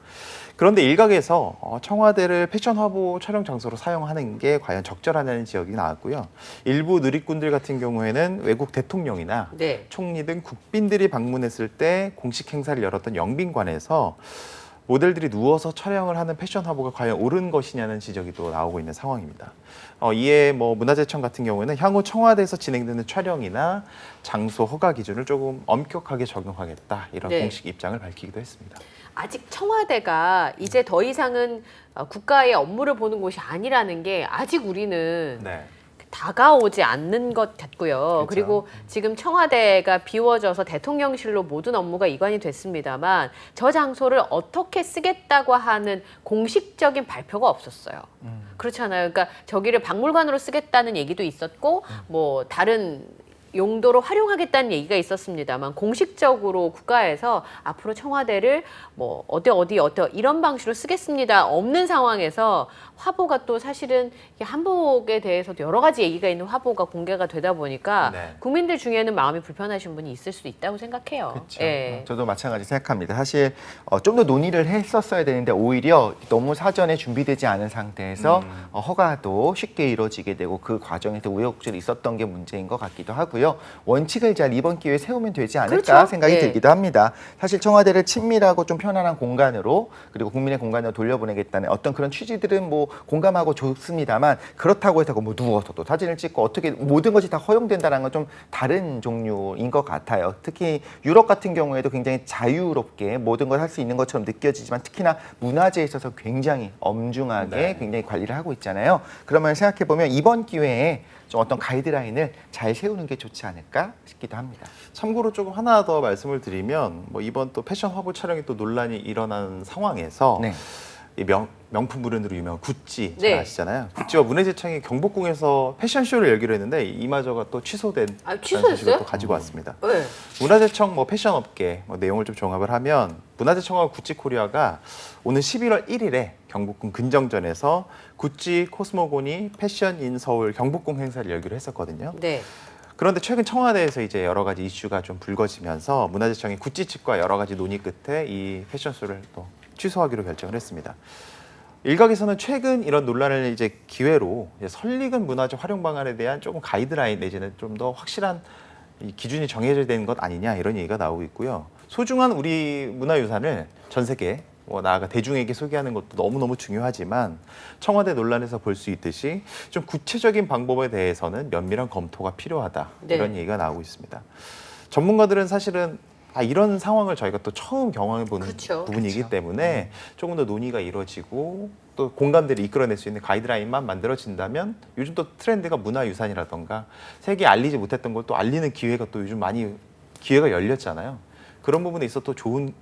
Speaker 3: 그런데 일각에서 청와대를 패션 화보 촬영 장소로 사용하는 게 과연 적절하냐는 지적이 나왔고요. 일부 누리꾼들 같은 경우에는 외국 대통령이나
Speaker 1: 네.
Speaker 3: 총리 등 국빈들이 방문했을 때 공식 행사를 열었던 영빈관에서 모델들이 누워서 촬영을 하는 패션 화보가 과연 옳은 것이냐는 지적이 또 나오고 있는 상황입니다. 이에 뭐 문화재청 같은 경우에는 향후 청와대에서 진행되는 촬영이나 장소 허가 기준을 조금 엄격하게 적용하겠다 이런
Speaker 1: 네.
Speaker 3: 공식 입장을 밝히기도 했습니다.
Speaker 1: 아직 청와대가 이제 더 이상은 국가의 업무를 보는 곳이 아니라는 게 아직 우리는
Speaker 3: 네.
Speaker 1: 다가오지 않는 것 같고요.
Speaker 2: 그렇죠.
Speaker 1: 그리고 지금 청와대가 비워져서 대통령실로 모든 업무가 이관이 됐습니다만 저 장소를 어떻게 쓰겠다고 하는 공식적인 발표가 없었어요. 그렇잖아요. 그러니까 저기를 박물관으로 쓰겠다는 얘기도 있었고 뭐 다른 용도로 활용하겠다는 얘기가 있었습니다만 공식적으로 국가에서 앞으로 청와대를 뭐 어디 이런 방식으로 쓰겠습니다 없는 상황에서 화보가 또 사실은 이 한복에 대해서도 여러 가지 얘기가 있는 화보가 공개가 되다 보니까
Speaker 3: 네.
Speaker 1: 국민들 중에는 마음이 불편하신 분이 있을 수 있다고 생각해요.
Speaker 2: 그렇죠.
Speaker 1: 예.
Speaker 2: 저도 마찬가지 생각합니다. 사실 좀 더 논의를 했었어야 되는데 오히려 너무 사전에 준비되지 않은 상태에서 허가도 쉽게 이루어지게 되고 그 과정에서 우여곡절이 있었던 게 문제인 것 같기도 하고요. 원칙을 잘 이번 기회에 세우면 되지 않을까
Speaker 1: 그렇죠.
Speaker 2: 생각이
Speaker 1: 예.
Speaker 2: 들기도 합니다. 사실 청와대를 친밀하고 좀 편안한 공간으로 그리고 국민의 공간으로 돌려보내겠다는 어떤 그런 취지들은 뭐 공감하고 좋습니다만 그렇다고 해서 뭐 누워서 또 사진을 찍고 어떻게 모든 것이 다 허용된다는 건 좀 다른 종류인 것 같아요. 특히 유럽 같은 경우에도 굉장히 자유롭게 모든 걸 할 수 있는 것처럼 느껴지지만 특히나 문화재에 있어서 굉장히 엄중하게
Speaker 3: 네.
Speaker 2: 굉장히 관리를 하고 있잖아요. 그러면 생각해보면 이번 기회에 좀 어떤 가이드라인을 잘 세우는 게 좋지 않을까 싶기도 합니다.
Speaker 3: 참고로 조금 하나 더 말씀을 드리면 뭐 이번 또 패션 화보 촬영이 또 논란이 일어난 상황에서
Speaker 2: 네.
Speaker 3: 이 명품 브랜드로 유명한 구찌 잘
Speaker 1: 네.
Speaker 3: 아시잖아요. 구찌와 문화재청이 경복궁에서 패션쇼를 열기로 했는데 이마저가 또 취소된
Speaker 1: 취소했어요?
Speaker 3: 소식을 또 가지고 왔습니다.
Speaker 1: 네.
Speaker 3: 문화재청 뭐 패션업계 뭐 내용을 좀 종합을 하면 문화재청과 구찌코리아가 오는 11월 1일에 경복궁 근정전에서 구찌 코스모고니 패션 인 서울 경복궁 행사를 열기로 했었거든요.
Speaker 1: 네.
Speaker 3: 그런데 최근 청와대에서 이제 여러 가지 이슈가 좀 불거지면서 문화재청이 구찌 측과 여러 가지 논의 끝에 이 패션쇼를 또 취소하기로 결정을 했습니다. 일각에서는 최근 이런 논란을 이제 기회로 이제 설익은 문화재 활용 방안에 대한 조금 가이드라인 내지는 좀 더 확실한 이 기준이 정해져야 되는 것 아니냐 이런 얘기가 나오고 있고요. 소중한 우리 문화유산을 전 세계 나아가 대중에게 소개하는 것도 너무너무 중요하지만 청와대 논란에서 볼 수 있듯이 좀 구체적인 방법에 대해서는 면밀한 검토가 필요하다
Speaker 1: 네.
Speaker 3: 이런 얘기가 나오고 있습니다. 전문가들은 사실은 이런 상황을 저희가 또 처음 경험해보는
Speaker 1: 그렇죠.
Speaker 3: 부분이기
Speaker 2: 그렇죠.
Speaker 3: 때문에 조금 더 논의가 이루어지고 또 공감대를 이끌어낼 수 있는 가이드라인만 만들어진다면 요즘 또 트렌드가 문화유산이라던가 세계에 알리지 못했던 걸 또 알리는 기회가 또 요즘 많이 기회가 열렸잖아요. 그런 부분에 있어 또 좋은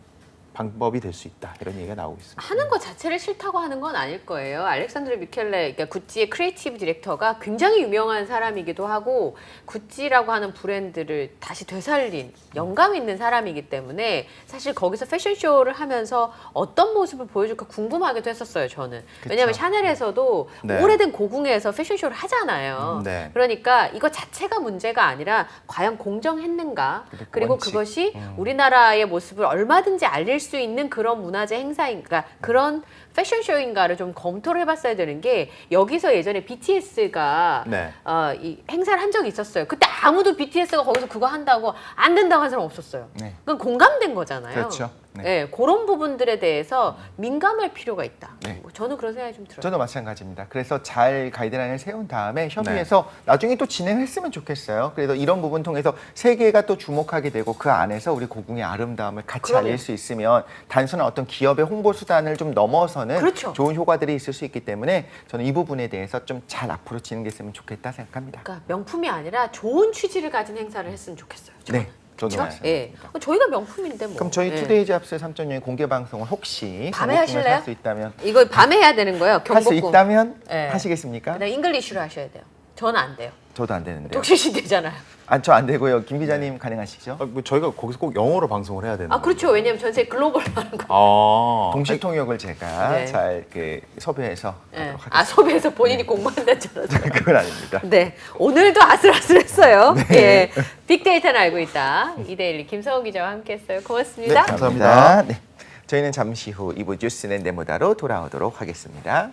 Speaker 3: 방법이 될 수 있다 이런 얘기가 나오고 있습니다.
Speaker 1: 하는 것 자체를 싫다고 하는 건 아닐 거예요. 알렉산드로 미켈레, 그러니까 구찌의 크리에이티브 디렉터가 굉장히 유명한 사람이기도 하고 구찌라고 하는 브랜드를 다시 되살린 영감 있는 사람이기 때문에 사실 거기서 패션쇼를 하면서 어떤 모습을 보여줄까 궁금하기도 했었어요. 저는. 왜냐하면 샤넬에서도
Speaker 3: 네.
Speaker 1: 오래된 고궁에서 패션쇼를 하잖아요.
Speaker 3: 네.
Speaker 1: 그러니까 이거 자체가 문제가 아니라 과연 공정했는가 그리고
Speaker 2: 원칙.
Speaker 1: 그것이 우리나라의 모습을 얼마든지 알릴 수 있는 그런 문화재 행사인가 그런 패션쇼인가를 좀 검토를 해봤어야 되는 게 여기서 예전에 BTS가
Speaker 3: 네.
Speaker 1: 이 행사를 한 적이 있었어요. 그때 아무도 BTS가 거기서 그거 한다고 안 된다고 한 사람 없었어요.
Speaker 2: 네.
Speaker 1: 그건 공감된 거잖아요.
Speaker 2: 그렇죠. 네.
Speaker 1: 네, 그런 부분들에 대해서 민감할 필요가 있다.
Speaker 2: 네.
Speaker 1: 저는 그런 생각이 좀 들어요.
Speaker 2: 저도 마찬가지입니다. 그래서 잘 가이드라인을 세운 다음에 협의해서 나중에 또 진행했으면 좋겠어요. 그래서 이런 부분 통해서 세계가 또 주목하게 되고 그 안에서 우리 고궁의 아름다움을 같이
Speaker 1: 그럼요.
Speaker 2: 알릴 수 있으면 단순한 어떤 기업의 홍보 수단을 좀 넘어서는
Speaker 1: 그렇죠.
Speaker 2: 좋은 효과들이 있을 수 있기 때문에 저는 이 부분에 대해서 좀 잘 앞으로 진행됐으면 좋겠다 생각합니다.
Speaker 1: 그러니까 명품이 아니라 좋은 취지를 가진 행사를 했으면 좋겠어요. 저는.
Speaker 2: 네, 저도
Speaker 1: 그렇죠?
Speaker 2: 마찬가지입니다.
Speaker 1: 예. 저희가 명품인데 뭐.
Speaker 2: 그럼 저희
Speaker 1: 예.
Speaker 2: 투데이 잡스 3.0 공개 방송을 혹시
Speaker 1: 밤에
Speaker 2: 경복궁에서
Speaker 1: 하실래요?
Speaker 2: 할 수 있다면
Speaker 1: 이거 밤에 해야 되는 거예요.
Speaker 2: 할 수
Speaker 1: 경복궁.
Speaker 2: 있다면
Speaker 1: 네.
Speaker 2: 하시겠습니까?
Speaker 1: 그다음 잉글리쉬로 하셔야 돼요. 저는 안 돼요.
Speaker 2: 저도 안 되는데요.
Speaker 1: 독실시 되잖아요.
Speaker 2: 저 안 되고요. 김 기자님 가능하시죠?
Speaker 3: 뭐 저희가 거기서 꼭 영어로 방송을 해야 되는
Speaker 1: 아 그렇죠. 왜냐면 전세 글로벌로 하는 거.
Speaker 2: 동시 통역을 제가
Speaker 1: 네.
Speaker 2: 잘 섭외해서
Speaker 1: 예.
Speaker 2: 하도록 하겠습니다.
Speaker 1: 섭외해서 본인이 공부한다는 줄 알았어요.
Speaker 2: 그건 아닙니다.
Speaker 1: 네. 오늘도 아슬아슬했어요. 예. 빅데이터는 알고 있다. 이데일리 김성훈 기자와 함께했어요. 고맙습니다.
Speaker 2: 네, 감사합니다. 네. 저희는 잠시 후 2부 뉴스는 네모다로 돌아오도록 하겠습니다.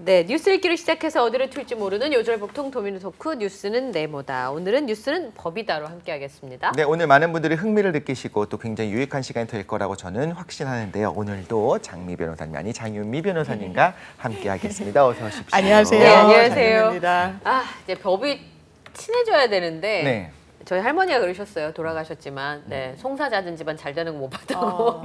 Speaker 1: 네, 뉴스 읽기로 시작해서 어디를 튈지 모르는 요절복통 도미노 토크 뉴스는 네모다. 오늘은 뉴스는 법이다로 함께하겠습니다.
Speaker 2: 네, 오늘 많은 분들이 흥미를 느끼시고 또 굉장히 유익한 시간이 될 거라고 저는 확신하는데요. 오늘도 장미 변호사님 아니 장윤미 변호사님과 함께하겠습니다. 어서 오십시오.
Speaker 4: 안녕하세요.
Speaker 1: 네, 안녕하세요.
Speaker 4: 장윤미입니다.
Speaker 1: 아, 이제 법이 친해져야 되는데
Speaker 2: 네.
Speaker 1: 저희 할머니가 그러셨어요. 돌아가셨지만 네, 송사자든 집안 잘 되는 거 못 봤다고.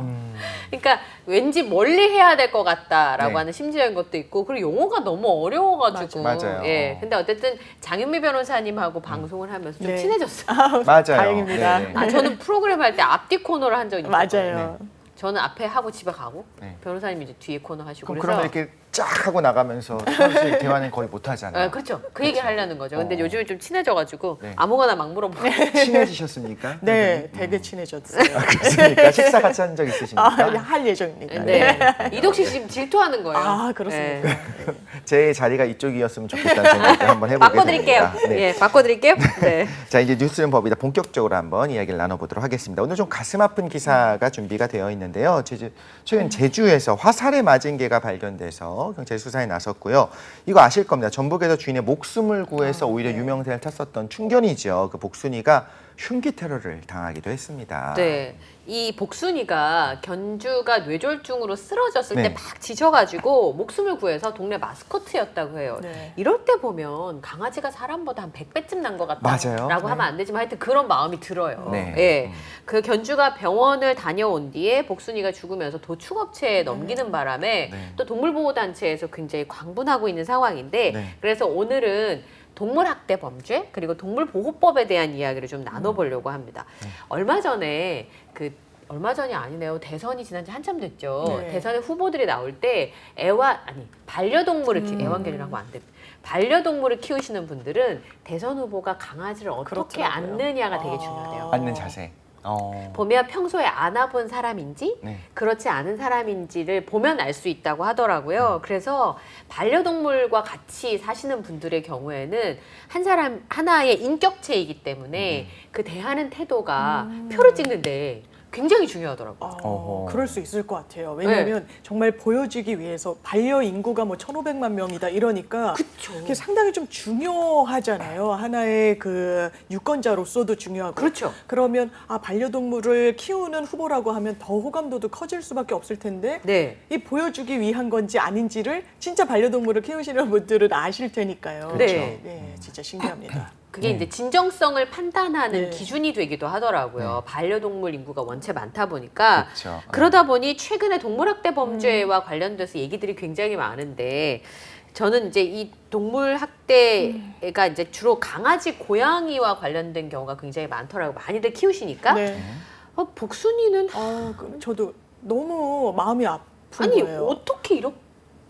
Speaker 1: 그러니까 왠지 멀리 해야 될 것 같다라고
Speaker 2: 네.
Speaker 1: 하는 심지어인 것도 있고 그리고 용어가 너무 어려워가지고
Speaker 2: 맞아요.
Speaker 1: 예, 근데 어쨌든 장윤미 변호사님하고 방송을 하면서 좀
Speaker 4: 네.
Speaker 1: 친해졌어요.
Speaker 2: 맞아요.
Speaker 4: 다행입니다.
Speaker 2: 네.
Speaker 1: 아, 저는 프로그램 할 때 앞뒤 코너를 한 적이 있어요.
Speaker 4: 맞아요.
Speaker 1: 저는 앞에 하고 집에 가고
Speaker 2: 네.
Speaker 1: 변호사님이 이제 뒤에 코너 하시고
Speaker 2: 그럼
Speaker 1: 그래서
Speaker 2: 그러면 이렇게 쫙 하고 나가면서 사실 대화는 거의 못 하잖아요.
Speaker 1: 아, 그렇죠. 그 얘기 하려는 거죠. 근데 요즘에 좀 친해져가지고
Speaker 2: 네.
Speaker 1: 아무거나 막 물어보고
Speaker 2: 친해지셨습니까?
Speaker 4: 네, 되게 친해졌어요.
Speaker 2: 그렇습니까? 식사 같이 한 적 있으십니까?
Speaker 4: 할 예정입니다.
Speaker 1: 네. 이덕식 씨 지금 질투하는 거예요.
Speaker 4: 아, 그렇습니까?
Speaker 1: 네.
Speaker 2: 제 자리가 이쪽이었으면 좋겠다는 생각을 한번 해보게
Speaker 1: 바꿔드릴게요.
Speaker 2: 됩니다. 네.
Speaker 1: 예, 바꿔드릴게요. 네.
Speaker 2: 자, 이제 뉴스는 법이다 본격적으로 한번 이야기를 나눠보도록 하겠습니다. 오늘 좀 가슴 아픈 기사가 준비가 되어 있는데요. 최근 제주에서 화살에 맞은 개가 발견돼서 경찰 수사에 나섰고요. 이거 아실 겁니다. 전북에서 주인의 목숨을 구해서 오히려 유명세를 탔었던 충견이죠. 그 복순이가 흉기 테러를 당하기도 했습니다.
Speaker 1: 네. 이 복순이가 견주가 뇌졸중으로 쓰러졌을
Speaker 2: 네.
Speaker 1: 때 막 지쳐가지고 목숨을 구해서 동네 마스코트였다고 해요.
Speaker 4: 네.
Speaker 1: 이럴 때 보면 강아지가 사람보다 한 100배쯤 난 것 같다라고
Speaker 2: 맞아요.
Speaker 1: 하면 안 되지만 하여튼 그런 마음이 들어요.
Speaker 2: 네.
Speaker 1: 예. 그 견주가 병원을 다녀온 뒤에 복순이가 죽으면서 도축업체에 넘기는 바람에
Speaker 2: 네.
Speaker 1: 또 동물보호단체에서 굉장히 광분하고 있는 상황인데
Speaker 2: 네.
Speaker 1: 그래서 오늘은 동물학대 범죄 그리고 동물보호법에 대한 이야기를 좀 나눠보려고 합니다. 얼마 전이 아니네요. 대선이 지난 지 한참 됐죠.
Speaker 4: 네.
Speaker 1: 대선에 후보들이 나올 때 반려동물을 애완견이라고 하면 안 됩니다. 반려동물을 키우시는 분들은 대선 후보가 강아지를 어떻게
Speaker 4: 그렇더라고요.
Speaker 1: 안느냐가 되게 중요해요.
Speaker 2: 앉는 자세.
Speaker 1: 보면 평소에 안아본 사람인지
Speaker 2: 네.
Speaker 1: 그렇지 않은 사람인지를 보면 알 수 있다고 하더라고요. 그래서 반려동물과 같이 사시는 분들의 경우에는 한 사람 하나의 인격체이기 때문에 그 대하는 태도가 표를 찍는데 굉장히 중요하더라고요.
Speaker 2: 어허.
Speaker 4: 그럴 수 있을 것 같아요. 왜냐하면 정말 보여지기 위해서 반려 인구가 뭐 1,500만 명이다 이러니까
Speaker 1: 그쵸.
Speaker 4: 그게 상당히 좀 중요하잖아요. 하나의 그 유권자로서도 중요하고.
Speaker 1: 그렇죠.
Speaker 4: 그러면 반려동물을 키우는 후보라고 하면 더 호감도도 커질 수밖에 없을 텐데
Speaker 1: 네.
Speaker 4: 이 보여주기 위한 건지 아닌지를 진짜 반려동물을 키우시는 분들은 아실 테니까요.
Speaker 1: 그렇죠.
Speaker 4: 네, 진짜 신기합니다.
Speaker 1: 그게 이제 진정성을 판단하는
Speaker 4: 네.
Speaker 1: 기준이 되기도 하더라고요. 반려동물 인구가 원체 많다 보니까
Speaker 2: 그렇죠.
Speaker 1: 그러다 보니 최근에 동물학대 범죄와 관련돼서 얘기들이 굉장히 많은데 저는 이제 이 동물학대가 이제 주로 강아지, 고양이와 관련된 경우가 굉장히 많더라고요. 많이들 키우시니까
Speaker 4: 네.
Speaker 1: 복순이는
Speaker 4: 저도 너무 마음이 아픈
Speaker 1: 아니
Speaker 4: 거예요.
Speaker 1: 어떻게 이렇게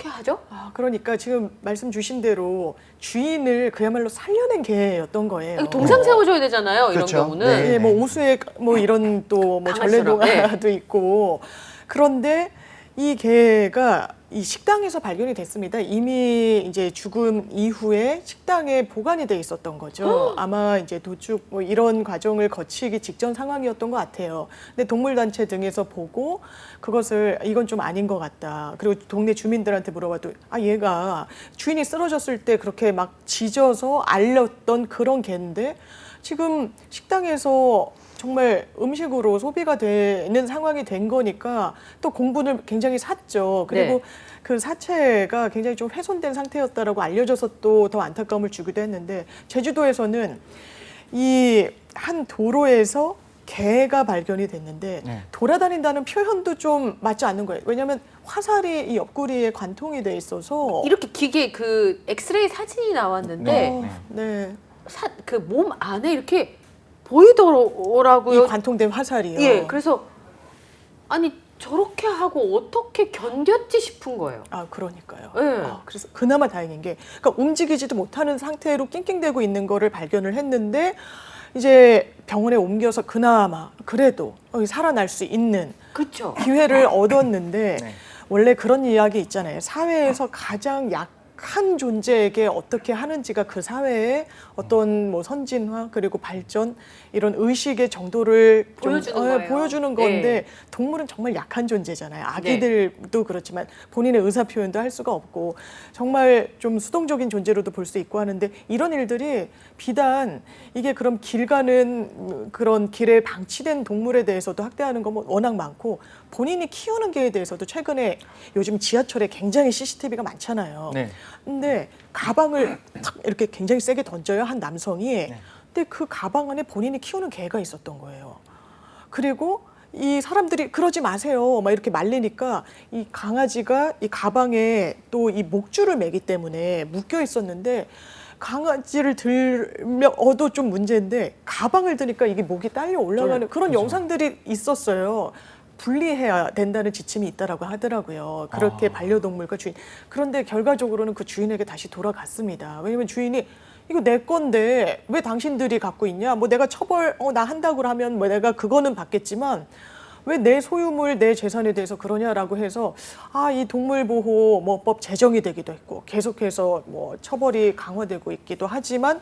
Speaker 1: 하죠?
Speaker 4: 그러니까 지금 말씀 주신 대로 주인을 그야말로 살려낸 개였던 거예요.
Speaker 1: 동상 세워줘야 되잖아요. 이런
Speaker 2: 그렇죠.
Speaker 1: 경우는.
Speaker 2: 네.
Speaker 4: 예, 뭐 오수에 뭐 이런 또 뭐
Speaker 1: 강아지처럼,
Speaker 4: 전래동화도 있고 그런데 이 개가 이 식당에서 발견이 됐습니다. 이미 이제 죽음 이후에 식당에 보관이 돼 있었던 거죠. 아마 이제 도축 뭐 이런 과정을 거치기 직전 상황이었던 것 같아요. 근데 동물단체 등에서 보고 그것을 이건 좀 아닌 것 같다. 그리고 동네 주민들한테 물어봐도 얘가 주인이 쓰러졌을 때 그렇게 막 짖어서 알렸던 그런 개인데 지금 식당에서 정말 음식으로 소비가 되는 상황이 된 거니까 또 공분을 굉장히 샀죠. 그리고
Speaker 1: 네.
Speaker 4: 그 사체가 굉장히 좀 훼손된 상태였다라고 알려져서 또 더 안타까움을 주기도 했는데 제주도에서는 이 한 도로에서 개가 발견이 됐는데
Speaker 2: 네.
Speaker 4: 돌아다닌다는 표현도 좀 맞지 않는 거예요. 왜냐하면 화살이 이 옆구리에 관통이 돼 있어서
Speaker 1: 이렇게 기계 그 엑스레이 사진이 나왔는데
Speaker 2: 네.
Speaker 4: 네.
Speaker 1: 그 몸 안에 이렇게 보이더라고요.
Speaker 4: 이 관통된 화살이요.
Speaker 1: 예, 그래서 아니 저렇게 하고 어떻게 견뎠지 싶은 거예요.
Speaker 4: 그러니까요.
Speaker 1: 네.
Speaker 4: 그래서 그나마 다행인 게, 그러니까 움직이지도 못하는 상태로 낑낑대고 있는 거를 발견을 했는데 이제 병원에 옮겨서 그나마 그래도 살아날 수 있는
Speaker 1: 그렇죠.
Speaker 4: 기회를 얻었는데
Speaker 2: 네.
Speaker 4: 원래 그런 이야기 있잖아요. 사회에서 가장 약한 약한 존재에게 어떻게 하는지가 그 사회의 어떤 뭐 선진화 그리고 발전 이런 의식의 정도를 좀,
Speaker 1: 보여주는 거예요.
Speaker 4: 보여주는 건데
Speaker 1: 네.
Speaker 4: 동물은 정말 약한 존재잖아요. 아기들도 그렇지만 본인의 의사 표현도 할 수가 없고 정말 좀 수동적인 존재로도 볼 수 있고 하는데 이런 일들이 비단 이게 그럼 길 가는 그런 길에 방치된 동물에 대해서도 학대하는 건 워낙 많고 본인이 키우는 개에 대해서도 최근에 요즘 지하철에 굉장히 CCTV가 많잖아요.
Speaker 2: 네.
Speaker 4: 근데 가방을 탁 이렇게 굉장히 세게 던져요, 한 남성이. 근데 그 가방 안에 본인이 키우는 개가 있었던 거예요. 그리고 이 사람들이 그러지 마세요 막 이렇게 말리니까 이 강아지가 이 가방에 또 이 목줄을 매기 때문에 묶여 있었는데 강아지를 들며도 좀 문제인데 가방을 드니까 이게 목이 딸려 올라가는 그런 영상들이 있었어요. 분리해야 된다는 지침이 있다라고 하더라고요. 그렇게 반려동물과 주인. 그런데 결과적으로는 그 주인에게 다시 돌아갔습니다. 왜냐면 주인이 이거 내 건데 왜 당신들이 갖고 있냐? 뭐 내가 처벌 나 한다고 하면 뭐 내가 그거는 받겠지만 왜 내 소유물, 내 재산에 대해서 그러냐라고 해서 이 동물보호법 제정이 되기도 했고 계속해서 뭐 처벌이 강화되고 있기도 하지만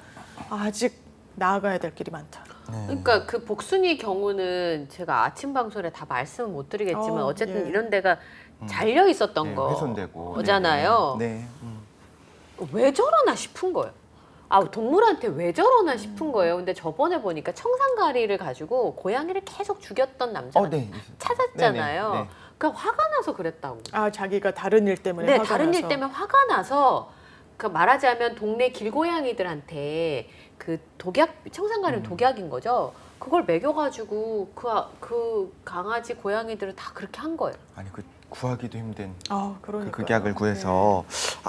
Speaker 4: 아직 나아가야 될 길이 많다.
Speaker 1: 그러니까 그 복순이 경우는 제가 아침 방송에 다 말씀을 못 드리겠지만 어쨌든
Speaker 4: 예.
Speaker 1: 이런 데가 잘려 있었던
Speaker 2: 네, 훼손되고.
Speaker 1: 거잖아요.
Speaker 2: 네.
Speaker 1: 왜 저러나 싶은 거예요. 동물한테 왜 저러나 싶은 거예요. 근데 저번에 보니까 청산가리를 가지고 고양이를 계속 죽였던 남자가
Speaker 2: 네.
Speaker 1: 찾았잖아요.
Speaker 2: 네네, 네.
Speaker 1: 그러니까 화가 나서 그랬다고.
Speaker 4: 자기가 다른 일 때문에
Speaker 1: 네,
Speaker 4: 화가
Speaker 1: 다른
Speaker 4: 나서.
Speaker 1: 일 때문에 화가 나서 그 말하자면 동네 길고양이들한테 그 독약 청산가리는 독약인 거죠. 그걸 먹여가지고 그 강아지 고양이들을 다 그렇게 한 거예요.
Speaker 2: 아니 그 구하기도 힘든
Speaker 4: 그러니까요.
Speaker 2: 그 극약을 구해서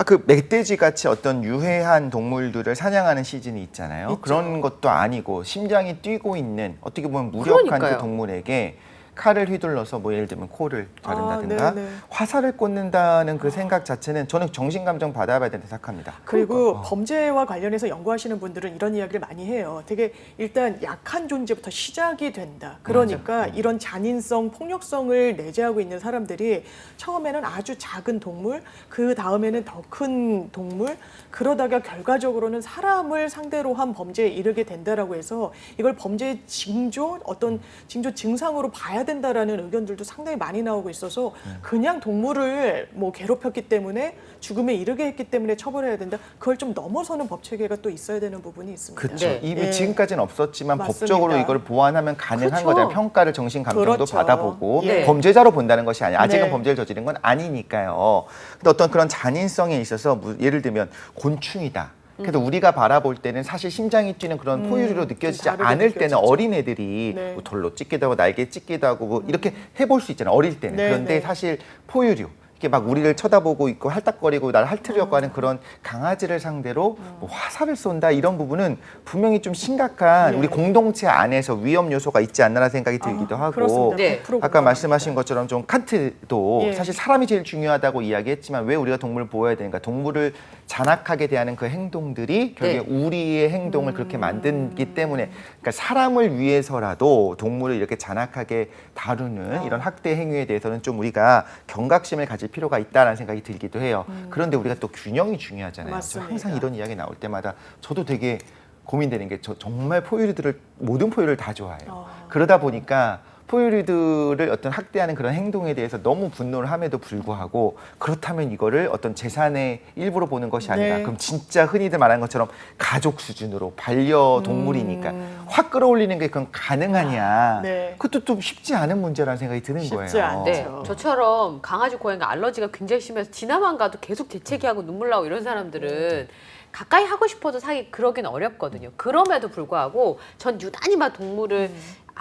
Speaker 2: 그 멧돼지 같이 어떤 유해한 동물들을 사냥하는 시즌이 있잖아요.
Speaker 4: 있죠.
Speaker 2: 그런 것도 아니고 심장이 뛰고 있는 어떻게 보면 무력한
Speaker 1: 그러니까요.
Speaker 2: 그 동물에게 칼을 휘둘러서 뭐 예를 들면 코를 자른다든가
Speaker 4: 네네.
Speaker 2: 화살을 꽂는다는 그 생각 자체는 저는 정신감정 받아봐야 된다고 생각합니다.
Speaker 4: 그리고 범죄와 관련해서 연구하시는 분들은 이런 이야기를 많이 해요. 되게 일단 약한 존재부터 시작이 된다. 그러니까 이런 잔인성, 폭력성을 내재하고 있는 사람들이 처음에는 아주 작은 동물, 그 다음에는 더 큰 동물, 그러다가 결과적으로는 사람을 상대로 한 범죄에 이르게 된다라고 해서 이걸 범죄의 징조, 어떤 징조 증상으로 봐야 된다라는 의견들도 상당히 많이 나오고 있어서 그냥 동물을 뭐 괴롭혔기 때문에 죽음에 이르게 했기 때문에 처벌해야 된다. 그걸 좀 넘어서는 법 체계가 또 있어야 되는 부분이 있습니다.
Speaker 2: 그렇죠.
Speaker 1: 네.
Speaker 2: 이미
Speaker 4: 예.
Speaker 2: 지금까지는 없었지만
Speaker 4: 맞습니다.
Speaker 2: 법적으로 이걸 보완하면 가능한
Speaker 1: 그렇죠.
Speaker 2: 거잖아요. 평가를 정신감정도
Speaker 4: 그렇죠.
Speaker 2: 받아보고
Speaker 1: 네.
Speaker 2: 범죄자로 본다는 것이 아니에요. 아직은
Speaker 4: 네.
Speaker 2: 범죄를 저지른 건 아니니까요. 근데 어떤 그런 잔인성에 있어서 예를 들면 곤충이다. 그래서 우리가 바라볼 때는 사실 심장이 뛰는 그런 포유류로 느껴지지
Speaker 4: 다르게
Speaker 2: 않을 때는
Speaker 4: 느껴지죠.
Speaker 2: 어린애들이
Speaker 4: 네.
Speaker 2: 뭐 돌로 찢기도 하고 날개 찢기도 하고 뭐 이렇게 해볼 수 있잖아요. 어릴 때는.
Speaker 4: 네,
Speaker 2: 그런데
Speaker 4: 네.
Speaker 2: 사실 포유류 이렇게 막 우리를 쳐다보고 있고 할딱거리고 나를 핥으려고 하는 그런 강아지를 상대로 뭐 화살을 쏜다 이런 부분은 분명히 좀 심각한
Speaker 4: 예.
Speaker 2: 우리 공동체 안에서 위험 요소가 있지 않나라는 생각이 들기도 하고
Speaker 4: 그렇습니다.
Speaker 1: 네.
Speaker 4: 100%
Speaker 2: 아까
Speaker 4: 공감합니다.
Speaker 2: 말씀하신 것처럼 좀 칸트도
Speaker 4: 예.
Speaker 2: 사실 사람이 제일 중요하다고 이야기했지만 왜 우리가 동물을 보호해야 되는가? 동물을 잔악하게 대하는 그 행동들이 결국에 우리의 행동을 그렇게 만들기 때문에 그러니까 사람을 위해서라도 동물을 이렇게 잔악하게 다루는 이런 학대 행위에 대해서는 좀 우리가 경각심을 가질 필요가 있다라는 생각이 들기도 해요. 그런데 우리가 또 균형이 중요하잖아요. 저
Speaker 4: 맞습니다.
Speaker 2: 항상 이런 이야기 나올 때마다 저도 되게 고민되는 게 저 정말 포유류들을 모든 포유류를 다 좋아해요. 그러다 보니까 포유류들을 어떤 학대하는 그런 행동에 대해서 너무 분노를 함에도 불구하고 그렇다면 이거를 어떤 재산의 일부로 보는 것이 아니라
Speaker 4: 네.
Speaker 2: 그럼 진짜 흔히들 말하는 것처럼 가족 수준으로 반려동물이니까 확 끌어올리는 게 그건 가능하냐.
Speaker 4: 네.
Speaker 2: 그것도 좀 쉽지 않은 문제라는 생각이 드는
Speaker 4: 쉽지
Speaker 2: 거예요.
Speaker 4: 않죠.
Speaker 1: 네, 저처럼 강아지 고양이가 알러지가 굉장히 심해서 지나만 가도 계속 재채기하고 눈물 나고 이런 사람들은 가까이 하고 싶어도 사기 그러긴 어렵거든요. 그럼에도 불구하고 전 유난히 막 동물을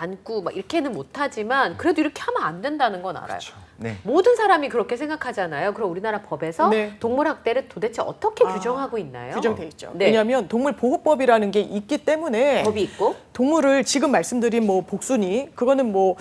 Speaker 1: 안고 막 이렇게는 못하지만 그래도 이렇게 하면 안 된다는 건 알아요.
Speaker 2: 그렇죠. 네.
Speaker 1: 모든 사람이 그렇게 생각하잖아요. 그럼 우리나라 법에서
Speaker 4: 네.
Speaker 1: 동물학대를 도대체 어떻게 규정하고 있나요?
Speaker 4: 규정돼 있죠.
Speaker 1: 네.
Speaker 4: 왜냐하면 동물보호법이라는 게 있기 때문에
Speaker 1: 법이 있고
Speaker 4: 동물을 지금 말씀드린 뭐 복순이 그거는 뭐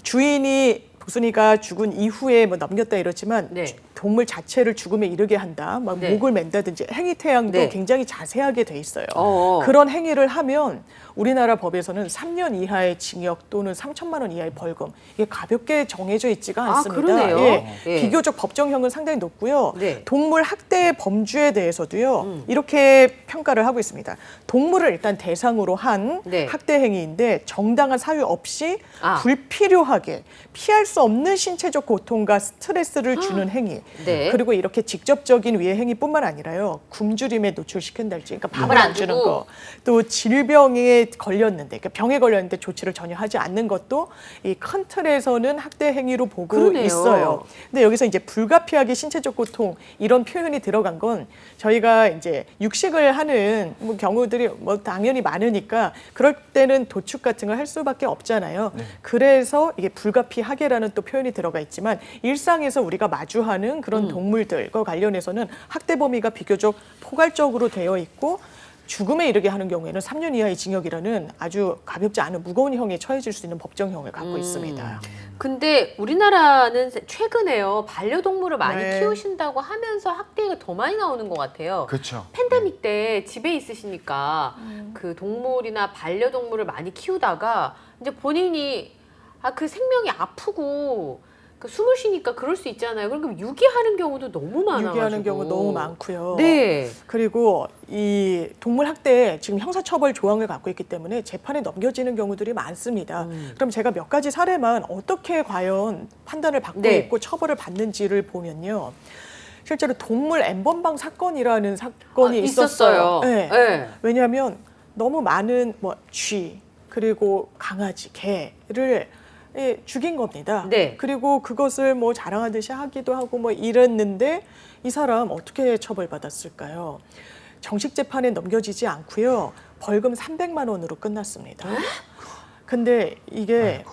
Speaker 4: 주인이 도순이가 죽은 이후에 뭐 넘겼다 이러지만
Speaker 1: 네.
Speaker 4: 동물 자체를 죽음에 이르게 한다, 막
Speaker 1: 네.
Speaker 4: 목을 맨다든지 행위 태양도
Speaker 1: 네.
Speaker 4: 굉장히 자세하게 돼 있어요.
Speaker 1: 어.
Speaker 4: 그런 행위를 하면 우리나라 법에서는 3년 이하의 징역 또는 3천만 원 이하의 벌금, 이게 가볍게 정해져 있지가
Speaker 1: 아,
Speaker 4: 않습니다.
Speaker 1: 그러네요. 예.
Speaker 4: 비교적 법정형은 상당히 높고요.
Speaker 1: 네.
Speaker 4: 동물 학대 범주에 대해서도요, 이렇게 평가를 하고 있습니다. 동물을 일단 대상으로 한
Speaker 1: 네.
Speaker 4: 학대 행위인데 정당한 사유 없이
Speaker 1: 아.
Speaker 4: 불필요하게 피할 수 없는 신체적 고통과 스트레스를 주는 행위.
Speaker 1: 네.
Speaker 4: 그리고 이렇게 직접적인 위해 행위뿐만 아니라요, 굶주림에 노출시킨달지, 그러니까 밥을
Speaker 1: 밥을 안
Speaker 4: 안 주는
Speaker 1: 주고.
Speaker 4: 거, 또 질병에 걸렸는데, 그러니까 병에 걸렸는데 조치를 전혀 하지 않는 것도 이 큰 틀에서는 학대 행위로 보고
Speaker 1: 그러네요.
Speaker 4: 있어요. 근데 여기서 이제 불가피하게 신체적 고통 이런 표현이 들어간 건 저희가 이제 육식을 하는 뭐 경우들이 뭐 당연히 많으니까 그럴 때는 도축 같은 걸 할 수밖에 없잖아요. 그래서 이게 불가피하게라는 또 표현이 들어가 있지만 일상에서 우리가 마주하는 그런 동물들과 관련해서는 학대 범위가 비교적 포괄적으로 되어 있고 죽음에 이르게 하는 경우에는 3년 이하의 징역이라는 아주 가볍지 않은 무거운 형에 처해질 수 있는 법정형을 갖고 있습니다.
Speaker 1: 근데 우리나라는 최근에요, 반려동물을 많이
Speaker 4: 네.
Speaker 1: 키우신다고 하면서 학대가 더 많이 나오는 것 같아요.
Speaker 2: 그렇죠.
Speaker 1: 팬데믹 때 집에 있으시니까 그 동물이나 반려동물을 많이 키우다가 이제 본인이 그 생명이 아프고 그 숨을 쉬니까 그럴 수 있잖아요. 그러니까 유기하는 경우도 너무 많아가지고.
Speaker 4: 유기하는 경우 너무 많고요.
Speaker 1: 네.
Speaker 4: 그리고 이 동물 학대 지금 형사처벌 조항을 갖고 있기 때문에 재판에 넘겨지는 경우들이 많습니다. 그럼 제가 몇 가지 사례만 어떻게 과연 판단을 받고
Speaker 1: 네.
Speaker 4: 있고 처벌을 받는지를 보면요. 실제로 동물 N번방 사건이라는 사건이 있었어요. 네.
Speaker 1: 네.
Speaker 4: 왜냐하면 너무 많은 뭐 쥐, 그리고 강아지, 개를 죽인 겁니다.
Speaker 1: 네.
Speaker 4: 그리고 그것을 뭐 자랑하듯이 하기도 하고 뭐 이랬는데 이 사람 어떻게 처벌받았을까요? 정식 재판에 넘겨지지 않고요. 벌금 300만 원으로 끝났습니다. 근데 이게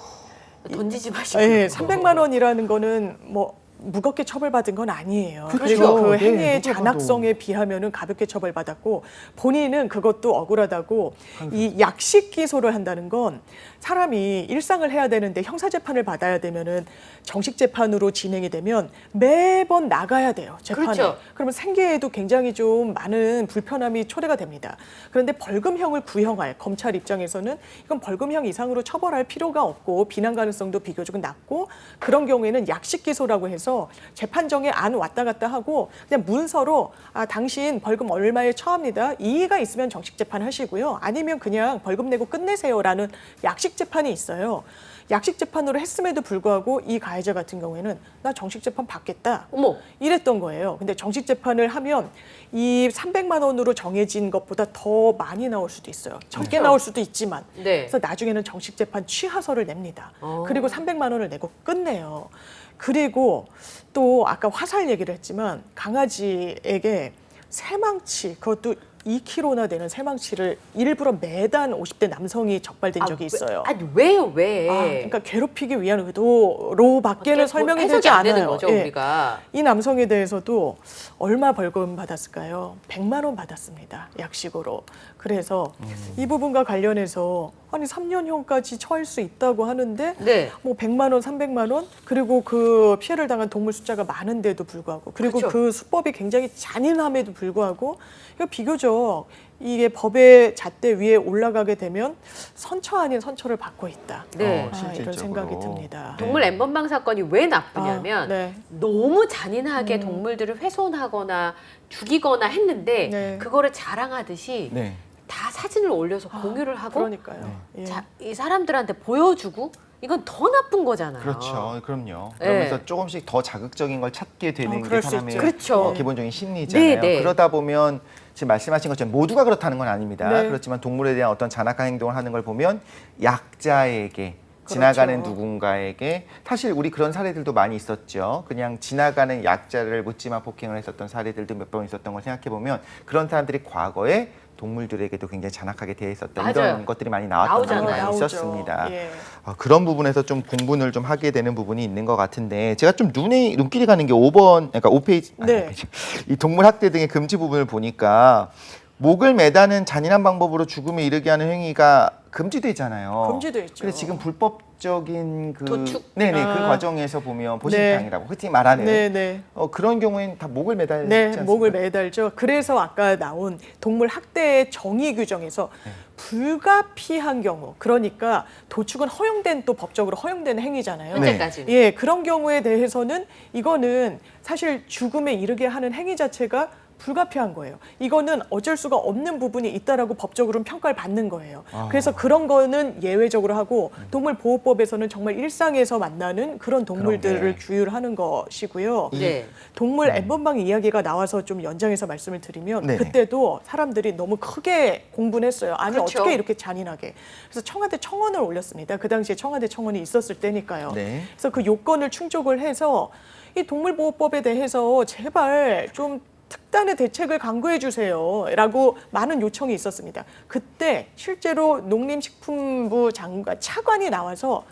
Speaker 1: 던지지 마시고.
Speaker 4: 300만 원이라는 거는 뭐 무겁게 처벌받은 건 아니에요.
Speaker 2: 그렇죠.
Speaker 4: 그리고 그
Speaker 2: 네,
Speaker 4: 행위의
Speaker 2: 누가
Speaker 4: 잔악성에 비하면은 가볍게 처벌받았고 본인은 그것도 억울하다고 이 약식 기소를 한다는 건 사람이 일상을 해야 되는데 형사 재판을 받아야 되면은 정식 재판으로 진행이 되면 매번 나가야 돼요. 재판에.
Speaker 1: 그렇죠.
Speaker 4: 그러면 생계에도 굉장히 좀 많은 불편함이 초래가 됩니다. 그런데 벌금형을 구형할 검찰 입장에서는 이건 벌금형 이상으로 처벌할 필요가 없고 비난 가능성도 비교적 낮고 그런 경우에는 약식 기소라고 해서 재판정에 안 왔다 갔다 하고 그냥 문서로 당신 벌금 얼마에 처합니다. 이의가 있으면 정식 재판 하시고요. 아니면 그냥 벌금 내고 끝내세요라는 약식 재판이 있어요. 약식 재판으로 했음에도 불구하고 이 가해자 같은 경우에는 나 정식 재판 받겠다.
Speaker 1: 어머.
Speaker 4: 이랬던 거예요. 근데 정식 재판을 하면 이 300만 원으로 정해진 것보다 더 많이 나올 수도 있어요. 적게
Speaker 1: 그렇죠.
Speaker 4: 나올 수도 있지만.
Speaker 1: 네.
Speaker 4: 그래서 나중에는 정식 재판 취하서를 냅니다.
Speaker 1: 어.
Speaker 4: 그리고 300만 원을 내고 끝내요. 그리고 또 아까 화살 얘기를 했지만 강아지에게 새망치, 그것도 2kg나 되는 새망치를 일부러 매단 50대 남성이 적발된 적이 있어요.
Speaker 1: 왜요? 왜?
Speaker 4: 그러니까 괴롭히기 위한 의도로밖에는 설명이
Speaker 1: 해석이
Speaker 4: 되지
Speaker 1: 안
Speaker 4: 않아요.
Speaker 1: 되는 거죠,
Speaker 4: 예.
Speaker 1: 우리가.
Speaker 4: 이 남성에 대해서도 얼마 벌금 받았을까요? 100만 원 받았습니다. 약식으로. 그래서 이 부분과 관련해서 아니 3년형까지 처할 수 있다고 하는데
Speaker 1: 네.
Speaker 4: 뭐 100만 원, 300만 원 그리고 그 피해를 당한 동물 숫자가 많은데도 불구하고 그리고
Speaker 1: 그렇죠.
Speaker 4: 그 수법이 굉장히 잔인함에도 불구하고 이거 비교적 이게 법의 잣대 위에 올라가게 되면 선처 아닌 선처를 받고 있다.
Speaker 1: 네.
Speaker 4: 이런
Speaker 2: 실질적으로.
Speaker 4: 생각이 듭니다.
Speaker 1: 동물 N번방 사건이 왜 나쁘냐면
Speaker 4: 네.
Speaker 1: 너무 잔인하게 동물들을 훼손하거나 죽이거나 했는데
Speaker 4: 네.
Speaker 1: 그거를 자랑하듯이
Speaker 2: 네.
Speaker 1: 다 사진을 올려서 공유를 하고
Speaker 4: 그러니까요. 예.
Speaker 1: 이 사람들한테 보여주고 이건 더 나쁜 거잖아요.
Speaker 2: 그렇죠. 그럼요.
Speaker 1: 네.
Speaker 2: 그러면서 조금씩 더 자극적인 걸 찾게 되는 게
Speaker 4: 그럴 수
Speaker 2: 사람의
Speaker 4: 있죠.
Speaker 1: 그렇죠.
Speaker 2: 기본적인 심리잖아요.
Speaker 1: 네, 네.
Speaker 2: 그러다 보면 지금 말씀하신 것처럼 모두가 그렇다는 건 아닙니다.
Speaker 4: 네.
Speaker 2: 그렇지만 동물에 대한 어떤 잔악한 행동을 하는 걸 보면 약자에게 지나가는
Speaker 4: 그렇죠.
Speaker 2: 누군가에게 사실 우리 그런 사례들도 많이 있었죠. 그냥 지나가는 약자를 묻지마 폭행을 했었던 사례들도 몇 번 있었던 걸 생각해 보면 그런 사람들이 과거에 동물들에게도 굉장히 잔악하게 대했었던
Speaker 1: 맞아요.
Speaker 2: 이런 것들이 많이 나왔던 적이 많이
Speaker 4: 나오죠.
Speaker 2: 있었습니다.
Speaker 4: 예.
Speaker 2: 그런 부분에서 좀 공분을 좀 하게 되는 부분이 있는 것 같은데 제가 좀 눈길이 가는 게 5번, 그러니까 5페이지,
Speaker 4: 네.
Speaker 2: 이 동물 학대 등의 금지 부분을 보니까 목을 매다는 잔인한 방법으로 죽음에 이르게 하는 행위가 금지돼 있잖아요.
Speaker 4: 금지돼 있죠.
Speaker 2: 근데 지금 불법적인 그
Speaker 1: 도축?
Speaker 2: 네네 그
Speaker 4: 아.
Speaker 2: 과정에서 보면
Speaker 4: 네.
Speaker 2: 보신탕이라고 흔히 말하는
Speaker 4: 네네.
Speaker 2: 그런 경우에는 다 목을 매달지
Speaker 4: 네,
Speaker 2: 않습니까?
Speaker 4: 목을 매달죠. 그래서 아까 나온 동물 학대의 정의 규정에서
Speaker 2: 네.
Speaker 4: 불가피한 경우, 그러니까 도축은 허용된 또 법적으로 허용된 행위잖아요.
Speaker 1: 현재까지는.
Speaker 4: 예, 그런 경우에 대해서는 이거는 사실 죽음에 이르게 하는 행위 자체가 불가피한 거예요. 이거는 어쩔 수가 없는 부분이 있다라고 법적으로는 평가를 받는 거예요. 그래서 그런 거는 예외적으로 하고 동물보호법에서는 정말 일상에서 만나는 그런 동물들을
Speaker 2: 그런 게.
Speaker 4: 규율하는 것이고요.
Speaker 1: 네.
Speaker 4: 동물 엠번방 이야기가 나와서 좀 연장해서 말씀을 드리면
Speaker 2: 네네.
Speaker 4: 그때도 사람들이 너무 크게 공분을 했어요. 아니
Speaker 1: 그렇죠.
Speaker 4: 어떻게 이렇게 잔인하게. 그래서 청와대 청원을 올렸습니다. 그 당시에 청와대 청원이 있었을 때니까요.
Speaker 2: 네.
Speaker 4: 그래서 그 요건을 충족을 해서 이 동물보호법에 대해서 제발 좀 특단의 대책을 강구해 주세요라고 많은 요청이 있었습니다. 그때 실제로 농림식품부 장관 차관이 나와서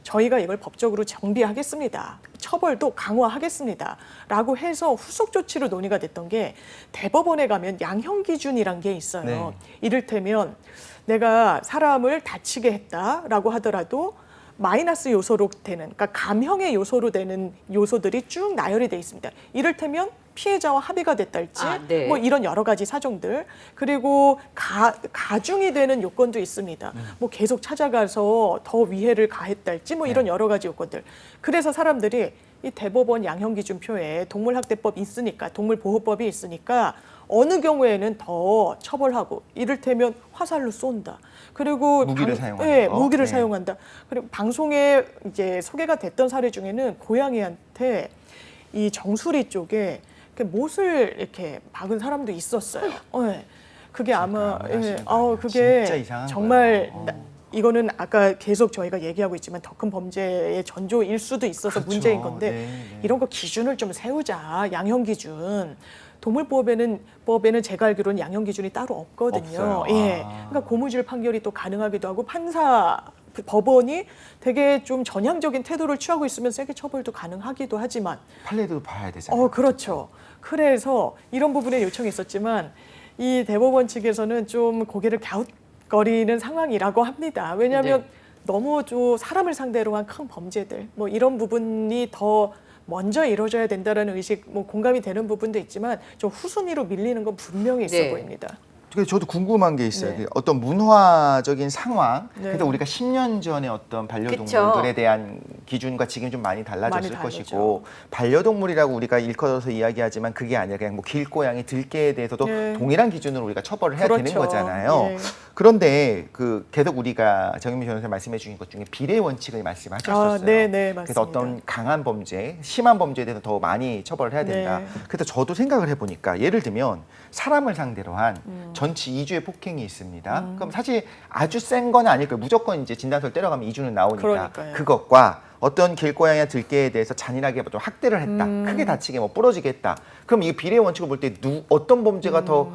Speaker 4: 저희가 이걸 법적으로 정비하겠습니다. 처벌도 강화하겠습니다라고 해서 후속 조치로 논의가 됐던 게 대법원에 가면 양형 기준이란 게 있어요.
Speaker 2: 네.
Speaker 4: 이를테면 내가 사람을 다치게 했다라고 하더라도 마이너스 요소로 되는, 그러니까 감형의 요소로 되는 요소들이 쭉 나열이 돼 있습니다. 이를테면 피해자와 합의가 됐달지
Speaker 1: 네.
Speaker 4: 뭐 이런 여러 가지 사정들, 그리고 가중이 되는 요건도 있습니다. 뭐 계속 찾아가서 더 위해를 가했달지 뭐 이런 여러 가지 요건들. 그래서 사람들이 이 대법원 양형기준표에 동물학대법이 있으니까, 동물보호법이 있으니까 어느 경우에는 더 처벌하고, 이를테면 화살로 쏜다. 그리고
Speaker 2: 무기를 사용한다.
Speaker 4: 네, 무기를
Speaker 2: 네.
Speaker 4: 사용한다. 그리고 방송에 이제 소개가 됐던 사례 중에는 고양이한테 이 정수리 쪽에 이렇게 못을 이렇게 박은 사람도 있었어요. 네. 그게 아마
Speaker 2: 하시는 거 아니에요?
Speaker 4: 그게
Speaker 2: 진짜 이상한
Speaker 4: 정말
Speaker 2: 거예요.
Speaker 4: 이거는 아까 계속 저희가 얘기하고 있지만 더 큰 범죄의 전조일 수도 있어서
Speaker 2: 그렇죠.
Speaker 4: 문제인 건데
Speaker 2: 네, 네.
Speaker 4: 이런 거 기준을 좀 세우자. 양형 기준. 동물보호법에는 제가 알기로는 양형 기준이 따로 없거든요.
Speaker 2: 없어요.
Speaker 4: 예.
Speaker 2: 아.
Speaker 4: 그러니까 고무줄 판결이 또 가능하기도 하고 법원이 되게 좀 전향적인 태도를 취하고 있으면 세게 처벌도 가능하기도 하지만
Speaker 2: 판례도 봐야 되잖아요.
Speaker 4: 그렇죠. 그래서 이런 부분에 요청이 있었지만 이 대법원 측에서는 좀 고개를 갸웃거리는 상황이라고 합니다. 왜냐하면
Speaker 1: 네.
Speaker 4: 너무 좀 사람을 상대로 한 큰 범죄들 뭐 이런 부분이 더 먼저 이루어져야 된다라는 의식, 뭐 공감이 되는 부분도 있지만 좀 후순위로 밀리는 건 분명히 있어
Speaker 1: 네.
Speaker 4: 보입니다.
Speaker 2: 그래서 저도 궁금한 게 있어요.
Speaker 4: 네.
Speaker 2: 그 어떤 문화적인 상황.
Speaker 4: 네.
Speaker 2: 그래서 우리가 10년 전에 어떤 반려동물들에
Speaker 1: 그쵸.
Speaker 2: 대한 기준과 지금 좀 많이 달라졌을
Speaker 4: 많이 다르죠.
Speaker 2: 것이고, 반려동물이라고 우리가 일컬어서 이야기하지만 그게 아니라 그냥 뭐 길고양이, 들개에 대해서도
Speaker 4: 네.
Speaker 2: 동일한 기준으로 우리가 처벌을 해야 되는
Speaker 4: 그렇죠.
Speaker 2: 거잖아요.
Speaker 4: 네.
Speaker 2: 그런데 그 계속 우리가 정윤미 변호사 말씀해 주신 것 중에 비례 원칙을 말씀하셨었어요.
Speaker 4: 네, 맞습니다.
Speaker 2: 그래서 어떤 강한 범죄, 심한 범죄에 대해서 더 많이 처벌을 해야 된다.
Speaker 4: 네.
Speaker 2: 그래서 저도 생각을 해보니까 예를 들면 사람을 상대로 한
Speaker 4: 음.
Speaker 2: 전치 2주의 폭행이 있습니다. 그럼 사실 아주 센 건 아닐 거예요. 무조건 이제 진단서를 때려가면 2주는 나오니까.
Speaker 4: 그러니까요.
Speaker 2: 그것과 어떤 길고양이나 들개에 대해서 잔인하게 좀 학대를 했다. 크게 다치게 뭐 부러지게 했다. 그럼 이 비례 원칙을 볼 때 어떤 범죄가 더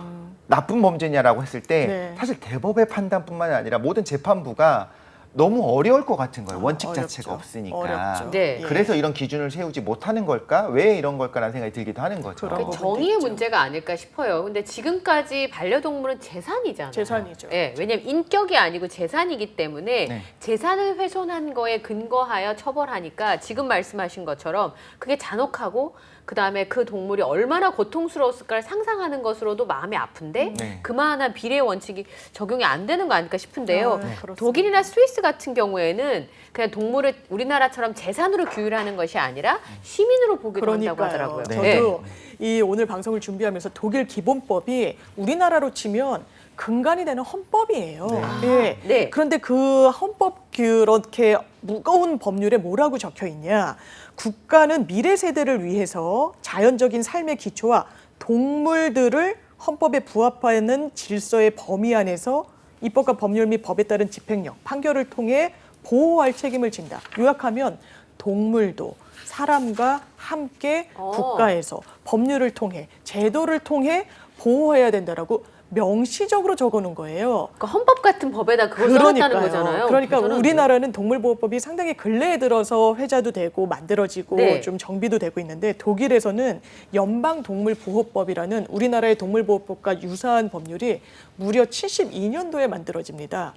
Speaker 2: 나쁜 범죄냐라고 했을 때
Speaker 4: 네.
Speaker 2: 사실 대법의 판단뿐만 아니라 모든 재판부가 너무 어려울 것 같은 거예요. 원칙
Speaker 4: 어렵죠.
Speaker 2: 자체가 없으니까.
Speaker 4: 어렵죠.
Speaker 1: 네.
Speaker 4: 예.
Speaker 2: 그래서 이런 기준을 세우지 못하는 걸까? 왜 이런 걸까라는 생각이 들기도 하는 거죠.
Speaker 4: 그런
Speaker 1: 그
Speaker 4: 부분도
Speaker 1: 정의의
Speaker 4: 있죠.
Speaker 1: 문제가 아닐까 싶어요. 근데 지금까지 반려동물은 재산이잖아요.
Speaker 4: 재산이죠.
Speaker 1: 네, 왜냐면 인격이 아니고 재산이기 때문에
Speaker 2: 네.
Speaker 1: 재산을 훼손한 거에 근거하여 처벌하니까 지금 말씀하신 것처럼 그게 잔혹하고 그다음에 그 동물이 얼마나 고통스러웠을까를 상상하는 것으로도 마음이 아픈데
Speaker 2: 네.
Speaker 1: 그만한 비례 원칙이 적용이 안 되는 거 아닐까 싶은데요.
Speaker 4: 그렇습니다.
Speaker 1: 독일이나 스위스 같은 경우에는 그냥 동물을 우리나라처럼 재산으로 규율하는 것이 아니라 시민으로 보기도 한다고 하더라고요.
Speaker 2: 네.
Speaker 4: 저도 이 오늘 방송을 준비하면서 독일 기본법이 우리나라로 치면 근간이 되는 헌법이에요. 예.
Speaker 1: 네.
Speaker 4: 그런데 그 헌법 그렇게 무거운 법률에 뭐라고 적혀 있냐? 국가는 미래 세대를 위해서 자연적인 삶의 기초와 동물들을 헌법에 부합하는 질서의 범위 안에서 입법과 법률 및 법에 따른 집행력, 판결을 통해 보호할 책임을 진다. 요약하면 동물도 사람과 함께 국가에서 법률을 통해 제도를 통해 보호해야 된다라고 명시적으로 적어놓은 거예요.
Speaker 1: 그러니까 헌법 같은 법에다 그걸 써놨다는 거잖아요.
Speaker 4: 그러니까
Speaker 1: 대단하네.
Speaker 4: 우리나라는 동물보호법이 상당히 근래에 들어서 회자도 되고 만들어지고
Speaker 1: 네.
Speaker 4: 좀 정비도 되고 있는데 독일에서는 연방동물보호법이라는 우리나라의 동물보호법과 유사한 법률이 무려 72년도에 만들어집니다.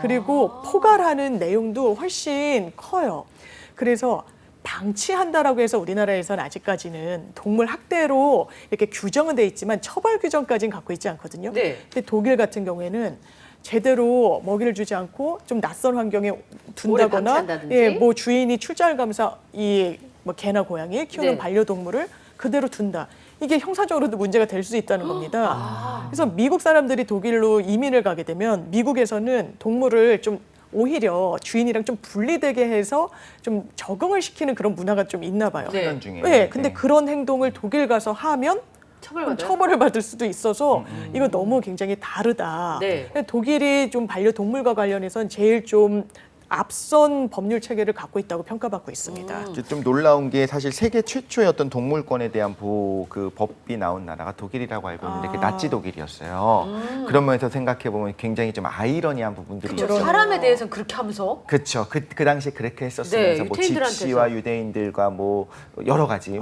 Speaker 4: 그리고 포괄하는 내용도 훨씬 커요. 그래서 방치한다라고 해서 우리나라에서는 아직까지는 동물 학대로 이렇게 규정은 돼 있지만 처벌 규정까지는 갖고 있지 않거든요.
Speaker 1: 네.
Speaker 4: 근데 독일 같은 경우에는 제대로 먹이를 주지 않고 좀 낯선 환경에 둔다거나,
Speaker 1: 방치한다든지.
Speaker 4: 예, 뭐 주인이 출장을 가면서 이 뭐 개나 고양이 키우는
Speaker 1: 네.
Speaker 4: 반려동물을 그대로 둔다. 이게 형사적으로도 문제가 될 수 있다는 겁니다.
Speaker 1: 아.
Speaker 4: 그래서 미국 사람들이 독일로 이민을 가게 되면 미국에서는 동물을 좀 오히려 주인이랑 좀 분리되게 해서 좀 적응을 시키는 그런 문화가 좀 있나 봐요.
Speaker 1: 네.
Speaker 2: 훈련 중에.
Speaker 4: 네, 근데
Speaker 2: 네.
Speaker 4: 그런 행동을 독일 가서 하면
Speaker 1: 처벌받아요?
Speaker 4: 처벌을 받을 수도 있어서 이거 너무 굉장히 다르다.
Speaker 1: 네.
Speaker 4: 독일이 좀 반려동물과 관련해서는 제일 좀 앞선 법률 체계를 갖고 있다고 평가받고 있습니다.
Speaker 2: 이제 좀 놀라운 게 사실 세계 최초의 어떤 동물권에 대한 그 법이 나온 나라가 독일이라고 알고 있는데 그게 나치 독일이었어요. 그런 면에서 생각해 보면 굉장히 좀 아이러니한 부분들이
Speaker 1: 그렇죠.
Speaker 2: 있죠.
Speaker 1: 사람에 대해서 그렇게 하면서
Speaker 2: 그렇죠. 그 당시에 그렇게 했었으면서
Speaker 1: 네,
Speaker 2: 뭐
Speaker 1: 유대인들한테서.
Speaker 2: 집시와 유대인들과 뭐 여러 가지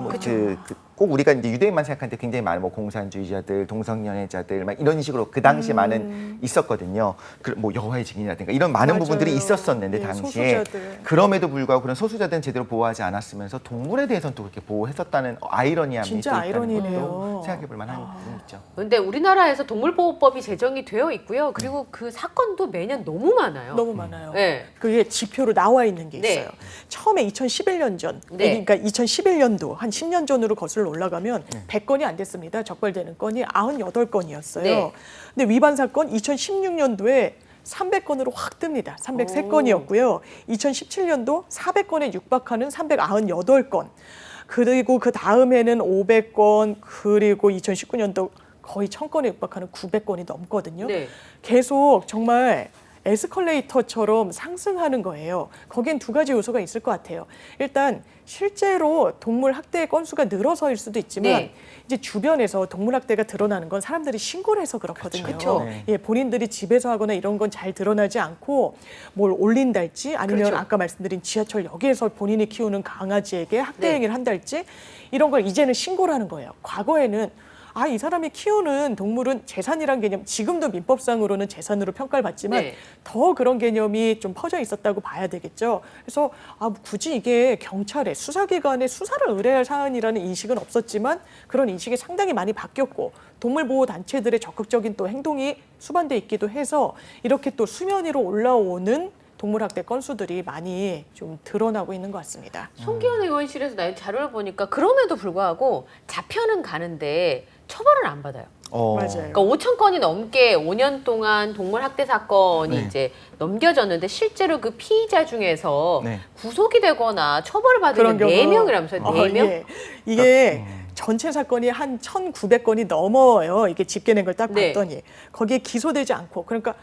Speaker 2: 꼭 우리가 이제 유대인만 생각하는데 굉장히 많은 뭐 공산주의자들, 동성연애자들 막 이런 식으로 그 당시에 많은 있었거든요. 뭐 여호와의 증인이라든가 이런 많은
Speaker 4: 맞아요.
Speaker 2: 부분들이 있었었는데
Speaker 4: 예,
Speaker 2: 당시에
Speaker 4: 소수자들.
Speaker 2: 그럼에도 불구하고 그런 소수자들은 제대로 보호하지 않았으면서 동물에 대해서는 또 그렇게 보호했었다는 아이러니함이
Speaker 4: 진짜
Speaker 2: 또 있다는
Speaker 4: 아이러니네요.
Speaker 2: 것도 생각해볼 만한 부분이 있죠.
Speaker 1: 근데 우리나라에서 동물보호법이 제정이 되어 있고요. 그리고 그 사건도 매년 너무 많아요.
Speaker 4: 너무 많아요.
Speaker 1: 네.
Speaker 4: 그게 지표로 나와 있는 게
Speaker 1: 네.
Speaker 4: 있어요. 처음에 2011년 전,
Speaker 1: 네.
Speaker 4: 그러니까 2011년도 한 10년 전으로 거슬러 올라가면 100건이 안 됐습니다. 적발되는 건이 98건이었어요.
Speaker 1: 네.
Speaker 4: 근데 위반 사건 2016년도에 300건으로 확 뜹니다. 303건이었고요. 2017년도 400건에 육박하는 398건. 그리고 그 다음에는 500건, 그리고 2019년도 거의 1000건에 육박하는 900건이 넘거든요.
Speaker 1: 네.
Speaker 4: 계속 정말 에스컬레이터처럼 상승하는 거예요. 거기엔 두 가지 요소가 있을 것 같아요. 일단 실제로 동물 학대의 건수가 늘어서일 수도 있지만
Speaker 1: 네.
Speaker 4: 이제 주변에서 동물 학대가 드러나는 건 사람들이 신고를 해서 그렇거든요.
Speaker 1: 그쵸.
Speaker 2: 네.
Speaker 4: 예, 본인들이 집에서 하거나 이런 건 잘 드러나지 않고 뭘 올린달지 아니면
Speaker 1: 그렇죠.
Speaker 4: 아까 말씀드린 지하철역에서 본인이 키우는 강아지에게 학대
Speaker 1: 네.
Speaker 4: 행위를 한달지 이런 걸 이제는 신고를 하는 거예요. 과거에는 이 사람이 키우는 동물은 재산이란 개념, 지금도 민법상으로는 재산으로 평가를 받지만
Speaker 1: 네.
Speaker 4: 더 그런 개념이 좀 퍼져 있었다고 봐야 되겠죠. 그래서 굳이 이게 경찰에 수사기관에 수사를 의뢰할 사안이라는 인식은 없었지만 그런 인식이 상당히 많이 바뀌었고 동물보호단체들의 적극적인 또 행동이 수반돼 있기도 해서 이렇게 또 수면 위로 올라오는 동물학대 건수들이 많이 좀 드러나고 있는 것 같습니다.
Speaker 1: 송기현 의원실에서 낸 자료를 보니까 그럼에도 불구하고 잡혀는 가는데 처벌을 안 받아요.
Speaker 4: 맞아요.
Speaker 1: 그러니까 5천 건이 넘게 5년 동안 동물 학대 사건이
Speaker 2: 네.
Speaker 1: 이제 넘겨졌는데 실제로 그 피의자 중에서
Speaker 2: 네.
Speaker 1: 구속이 되거나 처벌을 받은 게 4명이라면서요. 4명?
Speaker 4: 예. 이게 전체 사건이 한 1,900건이 넘어요. 이게 집계낸 걸 딱
Speaker 1: 네.
Speaker 4: 봤더니 거기에 기소되지 않고 그러니까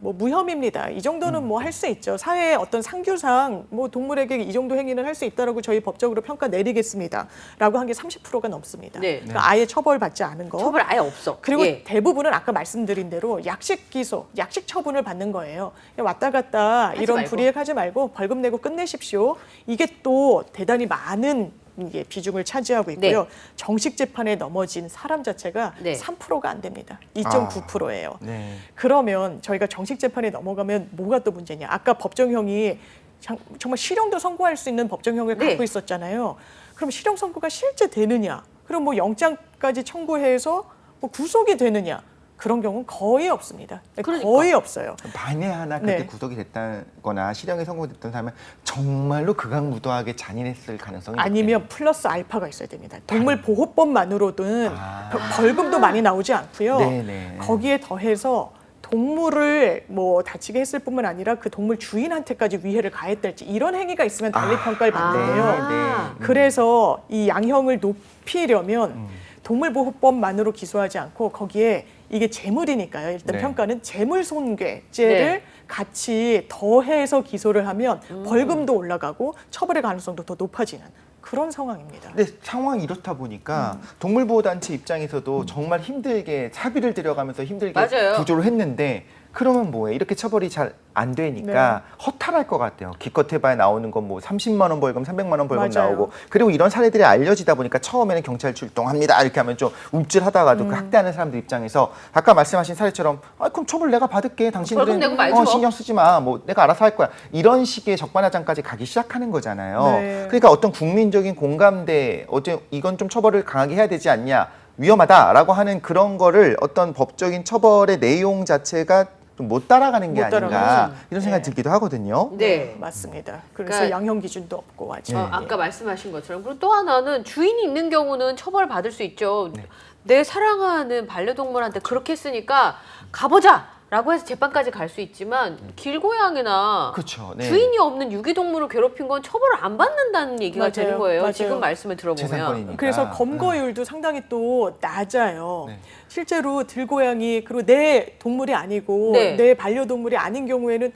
Speaker 4: 뭐 무혐의입니다. 이 정도는 뭐 할 수 있죠. 사회의 어떤 상규상 뭐 동물에게 이 정도 행위는 할 수 있다라고 저희 법적으로 평가 내리겠습니다라고 한 게 30%가 넘습니다.
Speaker 1: 네.
Speaker 4: 그러니까 아예 처벌받지 않은 거.
Speaker 1: 처벌 아예 없어.
Speaker 4: 그리고
Speaker 1: 예.
Speaker 4: 대부분은 아까 말씀드린 대로 약식 기소, 약식 처분을 받는 거예요. 왔다 갔다
Speaker 1: 하지
Speaker 4: 이런
Speaker 1: 말고.
Speaker 4: 불이익하지 말고 벌금 내고 끝내십시오. 이게 또 대단히 많은 이게 비중을 차지하고 있고요.
Speaker 1: 네.
Speaker 4: 정식 재판에 넘어진 사람 자체가
Speaker 1: 네.
Speaker 4: 3%가 안 됩니다. 2.9%예요.
Speaker 2: 네.
Speaker 4: 그러면 저희가 정식 재판에 넘어가면 뭐가 또 문제냐? 아까 법정형이 정말 실형도 선고할 수 있는 법정형을
Speaker 1: 네.
Speaker 4: 갖고 있었잖아요. 그럼 실형 선고가 실제 되느냐? 그럼 뭐 영장까지 청구해서 뭐 구속이 되느냐? 그런 경우는 거의 없습니다.
Speaker 1: 그러니까.
Speaker 4: 거의 없어요.
Speaker 2: 만에 하나 그렇게
Speaker 4: 네.
Speaker 2: 구속이 됐다거나 실형에 선고됐던 사람은 정말로 극악무도하게 잔인했을 가능성이
Speaker 4: 아니면 플러스 알파가 있어야 됩니다. 동물보호법만으로는 벌금도 많이 나오지 않고요.
Speaker 2: 네네.
Speaker 4: 거기에 더해서 동물을 뭐 다치게 했을 뿐만 아니라 그 동물 주인한테까지 위해를 가했달지 이런 행위가 있으면 달리 평가를 받는데요.
Speaker 1: 아.
Speaker 4: 그래서 이 양형을 높이려면 동물보호법만으로 기소하지 않고 거기에 이게 재물이니까요. 일단
Speaker 2: 네.
Speaker 4: 평가는 재물손괴죄를
Speaker 1: 네.
Speaker 4: 같이 더해서 기소를 하면 벌금도 올라가고 처벌의 가능성도 더 높아지는 그런 상황입니다.
Speaker 2: 근데 상황이 이렇다 보니까 동물보호단체 입장에서도 정말 힘들게 사비를 들여가면서 힘들게
Speaker 1: 맞아요.
Speaker 2: 구조를 했는데 그러면 뭐해? 이렇게 처벌이 잘 안 되니까 허탈할 것 같아요. 기껏 해봐야 나오는 건 뭐 30만 원 벌금, 300만 원 벌금
Speaker 4: 맞아요.
Speaker 2: 나오고 그리고 이런 사례들이 알려지다 보니까 처음에는 경찰 출동합니다 이렇게 하면 좀 움찔하다가도 그 학대하는 사람들 입장에서 아까 말씀하신 사례처럼 그럼 처벌 내가 받을게. 당신들은
Speaker 1: 벌금 내고 말죠.
Speaker 2: 신경 쓰지 마. 뭐 내가 알아서 할 거야. 이런 식의 적반하장까지 가기 시작하는 거잖아요.
Speaker 4: 네.
Speaker 2: 그러니까 어떤 국민적인 공감대, 이건 좀 처벌을 강하게 해야 되지 않냐, 위험하다라고 하는 그런 거를 어떤 법적인 처벌의 내용 자체가 좀 못 따라가는 게
Speaker 4: 못
Speaker 2: 아닌가
Speaker 4: 따라가죠.
Speaker 2: 이런 생각이
Speaker 4: 네.
Speaker 2: 들기도 하거든요.
Speaker 1: 네.
Speaker 4: 맞습니다. 그래서
Speaker 1: 그러니까
Speaker 4: 양형 기준도 없고 아직.
Speaker 1: 아까 말씀하신 것처럼 그리고 또 하나는 주인이 있는 경우는 처벌 받을 수 있죠.
Speaker 2: 네.
Speaker 1: 내 사랑하는 반려동물한테 그렇게 했으니까 가보자라고 해서 재판까지 갈 수 있지만 길고양이나
Speaker 2: 그렇죠. 네.
Speaker 1: 주인이 없는 유기동물을 괴롭힌 건 처벌을 안 받는다는 얘기가
Speaker 4: 맞아요.
Speaker 1: 되는 거예요.
Speaker 4: 맞아요.
Speaker 1: 지금 말씀을 들어보면.
Speaker 2: 재산권이니까.
Speaker 4: 그래서 검거율도 상당히 또 낮아요.
Speaker 2: 네.
Speaker 4: 실제로 들고양이 그리고 내 동물이 아니고
Speaker 1: 네.
Speaker 4: 내 반려동물이 아닌 경우에는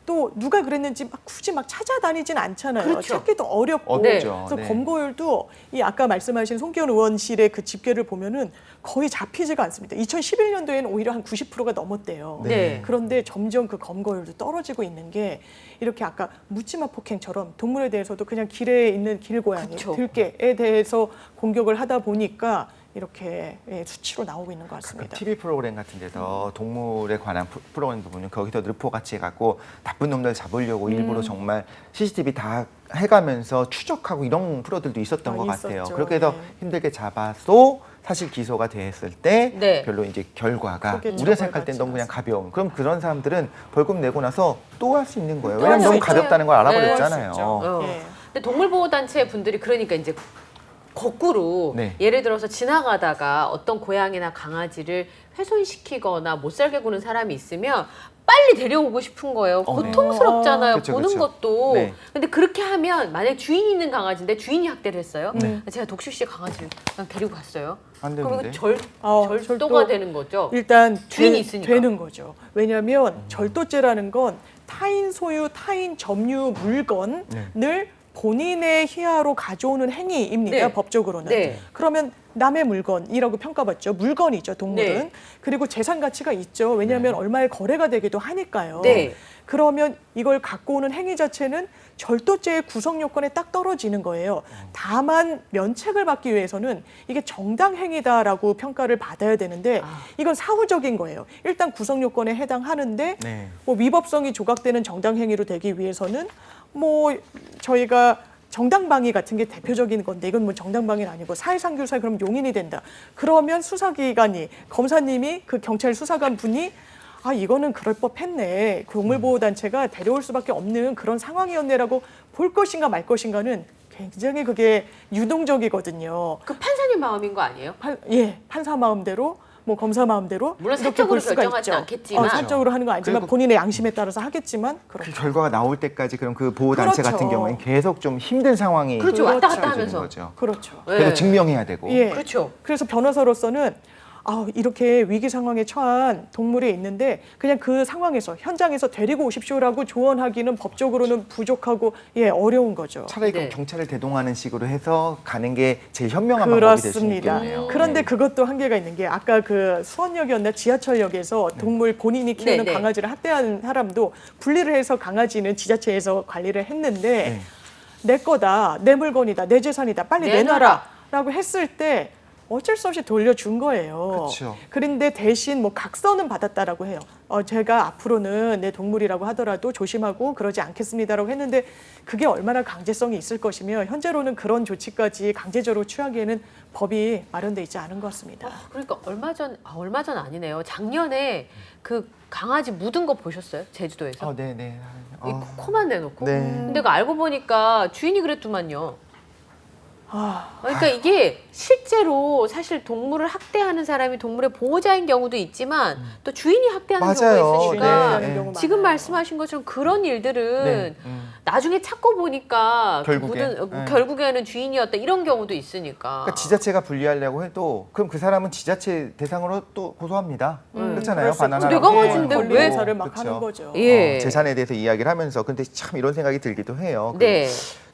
Speaker 4: 또 누가 그랬는지 막 굳이 막 찾아다니진 않잖아요.
Speaker 1: 그렇죠.
Speaker 4: 찾기도 어렵고.
Speaker 2: 어렵죠.
Speaker 4: 그래서
Speaker 2: 네.
Speaker 4: 검거율도 이 아까 말씀하신 송기현 의원실의 그 집계를 보면은 거의 잡히지가 않습니다. 2011년도에는 오히려 한 90%가 넘었대요.
Speaker 1: 네.
Speaker 4: 그런데 점점 그 검거율도 떨어지고 있는 게 이렇게 아까 묻지마 폭행처럼 동물에 대해서도 그냥 길에 있는 길고양이,
Speaker 1: 그쵸.
Speaker 4: 들개에 대해서 공격을 하다 보니까 이렇게 수치로 나오고 있는 것 같습니다.
Speaker 2: TV 프로그램 같은 데서 동물에 관한 프로그램도 보면 거기서 르포같이 해갖고 나쁜 놈들 잡으려고 일부러 정말 CCTV 다 해가면서 추적하고 이런 프로들도 있었던 것 같아요.
Speaker 4: 있었죠.
Speaker 2: 그렇게 해서
Speaker 4: 네.
Speaker 2: 힘들게 잡아서 사실 기소가 됐을 때
Speaker 1: 네.
Speaker 2: 별로 이제 결과가
Speaker 4: 그게
Speaker 2: 우리가 생각할 땐
Speaker 4: 처벌받지
Speaker 2: 너무 그냥 가벼운. 그럼 그런 사람들은 벌금 내고 나서 또 할 수 있는 거예요.
Speaker 1: 또
Speaker 2: 왜냐면
Speaker 1: 할
Speaker 2: 너무
Speaker 1: 수 있죠.
Speaker 2: 가볍다는 걸
Speaker 1: 네.
Speaker 2: 알아버렸잖아요.
Speaker 1: 어.
Speaker 4: 예.
Speaker 1: 근데 동물보호단체 분들이 그러니까 이제 거꾸로
Speaker 2: 네.
Speaker 1: 예를 들어서 지나가다가 어떤 고양이나 강아지를 훼손시키거나 못 살게 구는 사람이 있으면 빨리 데려오고 싶은 거예요.
Speaker 2: 네.
Speaker 1: 고통스럽잖아요.
Speaker 2: 그쵸,
Speaker 1: 보는
Speaker 2: 그쵸.
Speaker 1: 것도.
Speaker 2: 네.
Speaker 1: 근데 그렇게 하면 만약 주인이 있는 강아지인데 주인이 학대를 했어요.
Speaker 2: 네.
Speaker 1: 제가 독식 씨 강아지를 그냥 데리고 갔어요.
Speaker 2: 안
Speaker 1: 그러면
Speaker 2: 되는데.
Speaker 1: 절도가
Speaker 4: 절도.
Speaker 1: 되는 거죠.
Speaker 4: 일단
Speaker 1: 주인이 있으니까.
Speaker 4: 되는 거죠. 왜냐하면 절도죄라는 건 타인 소유, 타인 점유 물건을 본인의 희하로 가져오는 행위입니다.
Speaker 1: 네.
Speaker 4: 법적으로는.
Speaker 1: 네.
Speaker 4: 그러면 남의 물건이라고 평가받죠. 물건이죠, 동물은.
Speaker 1: 네.
Speaker 4: 그리고 재산 가치가 있죠. 왜냐하면 얼마의 거래가 되기도 하니까요.
Speaker 1: 네.
Speaker 4: 그러면 이걸 갖고 오는 행위 자체는 절도죄의 구성 요건에 딱 떨어지는 거예요. 다만 면책을 받기 위해서는 이게 정당 행위다라고 평가를 받아야 되는데 이건 사후적인 거예요. 일단 구성 요건에 해당하는데
Speaker 2: 네.
Speaker 4: 뭐 위법성이 조각되는 정당 행위로 되기 위해서는 뭐 저희가 정당방위 같은 게 대표적인 건데 이건 뭐 정당방위는 아니고 사회상규사에 그럼 용인이 된다. 그러면 수사기관이 검사님이 그 경찰 수사관 분이 이거는 그럴 법했네. 동물보호단체가 데려올 수밖에 없는 그런 상황이었네라고 볼 것인가 말 것인가는 굉장히 그게 유동적이거든요.
Speaker 1: 그 판사님 마음인 거 아니에요?
Speaker 4: 판사 마음대로 뭐 검사 마음대로
Speaker 1: 물론
Speaker 4: 이렇게
Speaker 1: 사적으로
Speaker 4: 볼 수가
Speaker 1: 결정하진
Speaker 4: 있죠.
Speaker 1: 않겠지만.
Speaker 4: 사적으로 하는 거 아니지만
Speaker 2: 그리고
Speaker 4: 본인의 양심에 따라서 하겠지만
Speaker 2: 그
Speaker 4: 그렇죠.
Speaker 2: 결과가 나올 때까지 그럼 그 보호단체
Speaker 4: 그렇죠.
Speaker 2: 같은 경우에는 계속 좀 힘든 상황이
Speaker 1: 그렇죠. 왔다 갔다
Speaker 2: 벌어지는
Speaker 1: 하면서.
Speaker 2: 거죠.
Speaker 4: 그렇죠.
Speaker 2: 그래서
Speaker 1: 네.
Speaker 2: 증명해야 되고.
Speaker 4: 예.
Speaker 1: 그렇죠.
Speaker 4: 그래서 변호사로서는 이렇게 위기 상황에 처한 동물이 있는데 그냥 그 상황에서 현장에서 데리고 오십시오라고 조언하기는 법적으로는 부족하고 어려운 거죠.
Speaker 2: 차라리
Speaker 1: 네.
Speaker 2: 그럼 경찰을 대동하는 식으로 해서 가는 게 제일 현명한 방법이 될 수
Speaker 4: 그렇습니다.
Speaker 2: 있겠네요.
Speaker 4: 그런데
Speaker 2: 네.
Speaker 4: 그것도 한계가 있는 게 아까 그 수원역이었나 지하철역에서 동물 본인이 키우는
Speaker 1: 네, 네.
Speaker 4: 강아지를 학대한 사람도 분리를 해서 강아지는 지자체에서 관리를 했는데
Speaker 2: 네.
Speaker 4: 내 거다, 내 물건이다, 내 재산이다, 빨리
Speaker 1: 내놔라.
Speaker 4: 내놔라라고 했을 때 어쩔 수 없이 돌려준 거예요.
Speaker 2: 그쵸.
Speaker 4: 그런데 대신 뭐 각서는 받았다라고 해요. 제가 앞으로는 내 동물이라고 하더라도 조심하고 그러지 않겠습니다라고 했는데 그게 얼마나 강제성이 있을 것이며 현재로는 그런 조치까지 강제적으로 취하기에는 법이 마련돼 있지 않은 것 같습니다.
Speaker 1: 그러니까 얼마 전 아니네요. 작년에 그 강아지 묻은 거 보셨어요? 제주도에서?
Speaker 2: 네네.
Speaker 1: 이 코만 내놓고.
Speaker 2: 네.
Speaker 1: 근데 그 알고 보니까 주인이 그랬더만요.
Speaker 4: 아,
Speaker 1: 그러니까 이게 실제로 사실 동물을 학대하는 사람이 동물의 보호자인 경우도 있지만 또 주인이 학대하는
Speaker 2: 맞아요.
Speaker 1: 경우가 있으니까
Speaker 2: 네, 네.
Speaker 4: 경우
Speaker 1: 지금
Speaker 4: 많아요.
Speaker 1: 말씀하신 것처럼 그런 일들은
Speaker 2: 네.
Speaker 1: 나중에 찾고 보니까
Speaker 2: 결국에. 네.
Speaker 1: 결국에는 주인이었다 이런 경우도 있으니까.
Speaker 2: 그러니까 지자체가 분리하려고 해도 그럼 그 사람은 지자체 대상으로 또 고소합니다. 그렇잖아요.
Speaker 4: 그럴 수 있죠.
Speaker 2: 바나나.
Speaker 1: 내가 가진데
Speaker 4: 권리
Speaker 1: 왜?
Speaker 4: 행사를 막
Speaker 2: 그쵸.
Speaker 4: 하는 거죠.
Speaker 1: 예.
Speaker 2: 재산에 대해서 이야기를 하면서 근데 참 이런 생각이 들기도 해요.
Speaker 1: 네.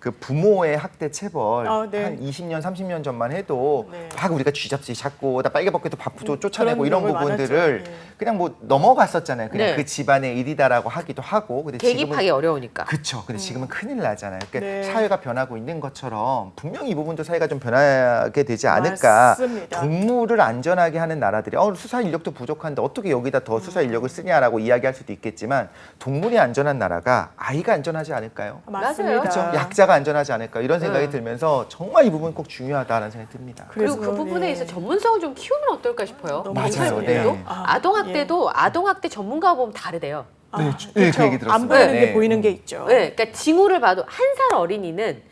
Speaker 2: 그 부모의 학대 체벌
Speaker 4: 네.
Speaker 2: 한 20년, 30년 전만 해도
Speaker 4: 네.
Speaker 2: 막 우리가 쥐잡듯이 잡고 나 빨개벗겨도 밥도 쫓아내고
Speaker 4: 그런
Speaker 2: 이런
Speaker 4: 경우가
Speaker 2: 부분들을
Speaker 4: 많았죠. 네.
Speaker 2: 그냥 뭐 넘어갔었잖아요. 그냥
Speaker 1: 네.
Speaker 2: 그 집안의 일이다라고 하기도 하고. 근데
Speaker 1: 대입하기 어려우니까.
Speaker 2: 그렇죠. 근데 지금은 큰일 나잖아요. 그러니까
Speaker 4: 네.
Speaker 2: 사회가 변하고 있는 것처럼 분명히 이 부분도 사회가 좀 변하게 되지 않을까.
Speaker 4: 맞습니다.
Speaker 2: 동물을 안전하게 하는 나라들이 수사 인력도 부족한데 어떻게 여기다 더 수사 인력을 쓰냐라고 이야기할 수도 있겠지만 동물이 안전한 나라가 아이가 안전하지 않을까요?
Speaker 4: 맞습니다.
Speaker 2: 그렇죠. 약자가 안전하지 않을까 이런 생각이
Speaker 1: 네.
Speaker 2: 들면서 정말 이 부분 꼭 중요하다는 생각이 듭니다.
Speaker 1: 그리고 그
Speaker 4: 그래서,
Speaker 1: 부분에
Speaker 4: 네.
Speaker 1: 있어 전문성을 좀 키우면 어떨까 싶어요.
Speaker 4: 너무
Speaker 2: 맞아요.
Speaker 1: 경찰분들도
Speaker 2: 네.
Speaker 1: 아동학대도 아동학대 전문가 보면 다르대요.
Speaker 2: 네,
Speaker 4: 그렇죠.
Speaker 2: 그 얘기 들었습니다.
Speaker 4: 안 보이는
Speaker 2: 네.
Speaker 4: 게 보이는 게 있죠.
Speaker 1: 네, 그러니까 징후를 봐도 한 살 어린이는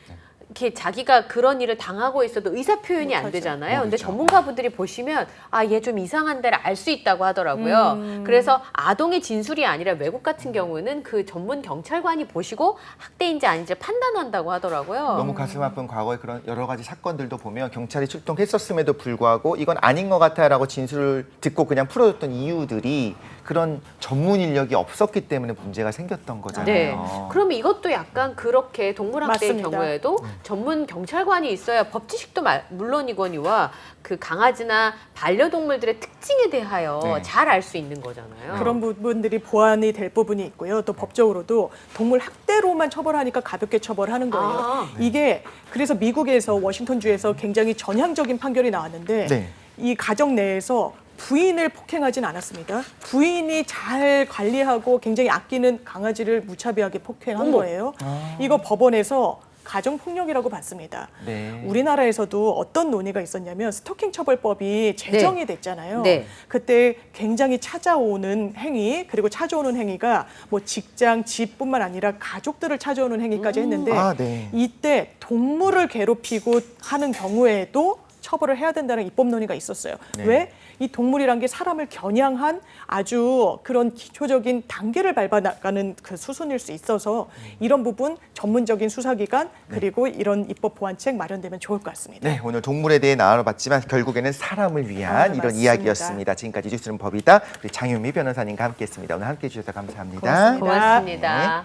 Speaker 1: 이렇게 자기가 그런 일을 당하고 있어도 의사 표현이 안
Speaker 4: 못하죠.
Speaker 1: 되잖아요. 근데
Speaker 2: 그렇죠.
Speaker 1: 전문가분들이 보시면 얘 좀 이상한데를 알 수 있다고 하더라고요. 그래서 아동의 진술이 아니라 외국 같은 경우는 그 전문 경찰관이 보시고 학대인지 아닌지 판단한다고 하더라고요.
Speaker 2: 너무 가슴 아픈 과거의 그런 여러 가지 사건들도 보면 경찰이 출동했었음에도 불구하고 이건 아닌 것 같아라고 진술을 듣고 그냥 풀어줬던 이유들이 그런 전문 인력이 없었기 때문에 문제가 생겼던 거잖아요.
Speaker 1: 네. 그러면 이것도 약간 그렇게 동물학대의
Speaker 4: 맞습니다.
Speaker 1: 경우에도 전문 경찰관이 있어야 법 지식도 물론이거니와 그 강아지나 반려동물들의 특징에 대하여
Speaker 2: 네.
Speaker 1: 잘 알 수 있는 거잖아요.
Speaker 4: 그런 부분들이 보완이 될 부분이 있고요. 또 법적으로도 동물 학대로만 처벌하니까 가볍게 처벌하는 거예요. 이게 그래서 미국에서 워싱턴주에서 굉장히 전향적인 판결이 나왔는데
Speaker 2: 네.
Speaker 4: 이 가정 내에서 부인을 폭행하진 않았습니다. 부인이 잘 관리하고 굉장히 아끼는 강아지를 무차별하게 폭행한 거예요. 이거 법원에서 가정폭력이라고 봤습니다.
Speaker 2: 네.
Speaker 4: 우리나라에서도 어떤 논의가 있었냐면 스토킹 처벌법이 제정이 됐잖아요.
Speaker 1: 네.
Speaker 4: 그때 굉장히 찾아오는 행위 그리고 찾아오는 행위가 뭐 직장, 집뿐만 아니라 가족들을 찾아오는 행위까지 했는데
Speaker 2: 네.
Speaker 4: 이때 동물을 괴롭히고 하는 경우에도 처벌을 해야 된다는 입법 논의가 있었어요.
Speaker 2: 네.
Speaker 4: 왜? 이 동물이란 게 사람을 겨냥한 아주 그런 기초적인 단계를 밟아나가는 그 수순일 수 있어서 이런 부분 전문적인 수사기관 그리고 이런 입법 보완책 마련되면 좋을 것 같습니다.
Speaker 2: 네, 오늘 동물에 대해 나눠봤지만 결국에는 사람을 위한 이런
Speaker 4: 맞습니다.
Speaker 2: 이야기였습니다. 지금까지 뉴스는 법이다. 우리 장윤미 변호사님과 함께했습니다. 오늘 함께해 주셔서 감사합니다.
Speaker 4: 고맙습니다.
Speaker 1: 고맙습니다.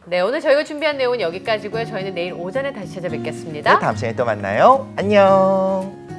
Speaker 1: 네, 오늘 저희가 준비한 내용은 여기까지고요. 저희는 내일 오전에 다시 찾아뵙겠습니다.
Speaker 2: 네, 다음 시간에 또 만나요. 안녕.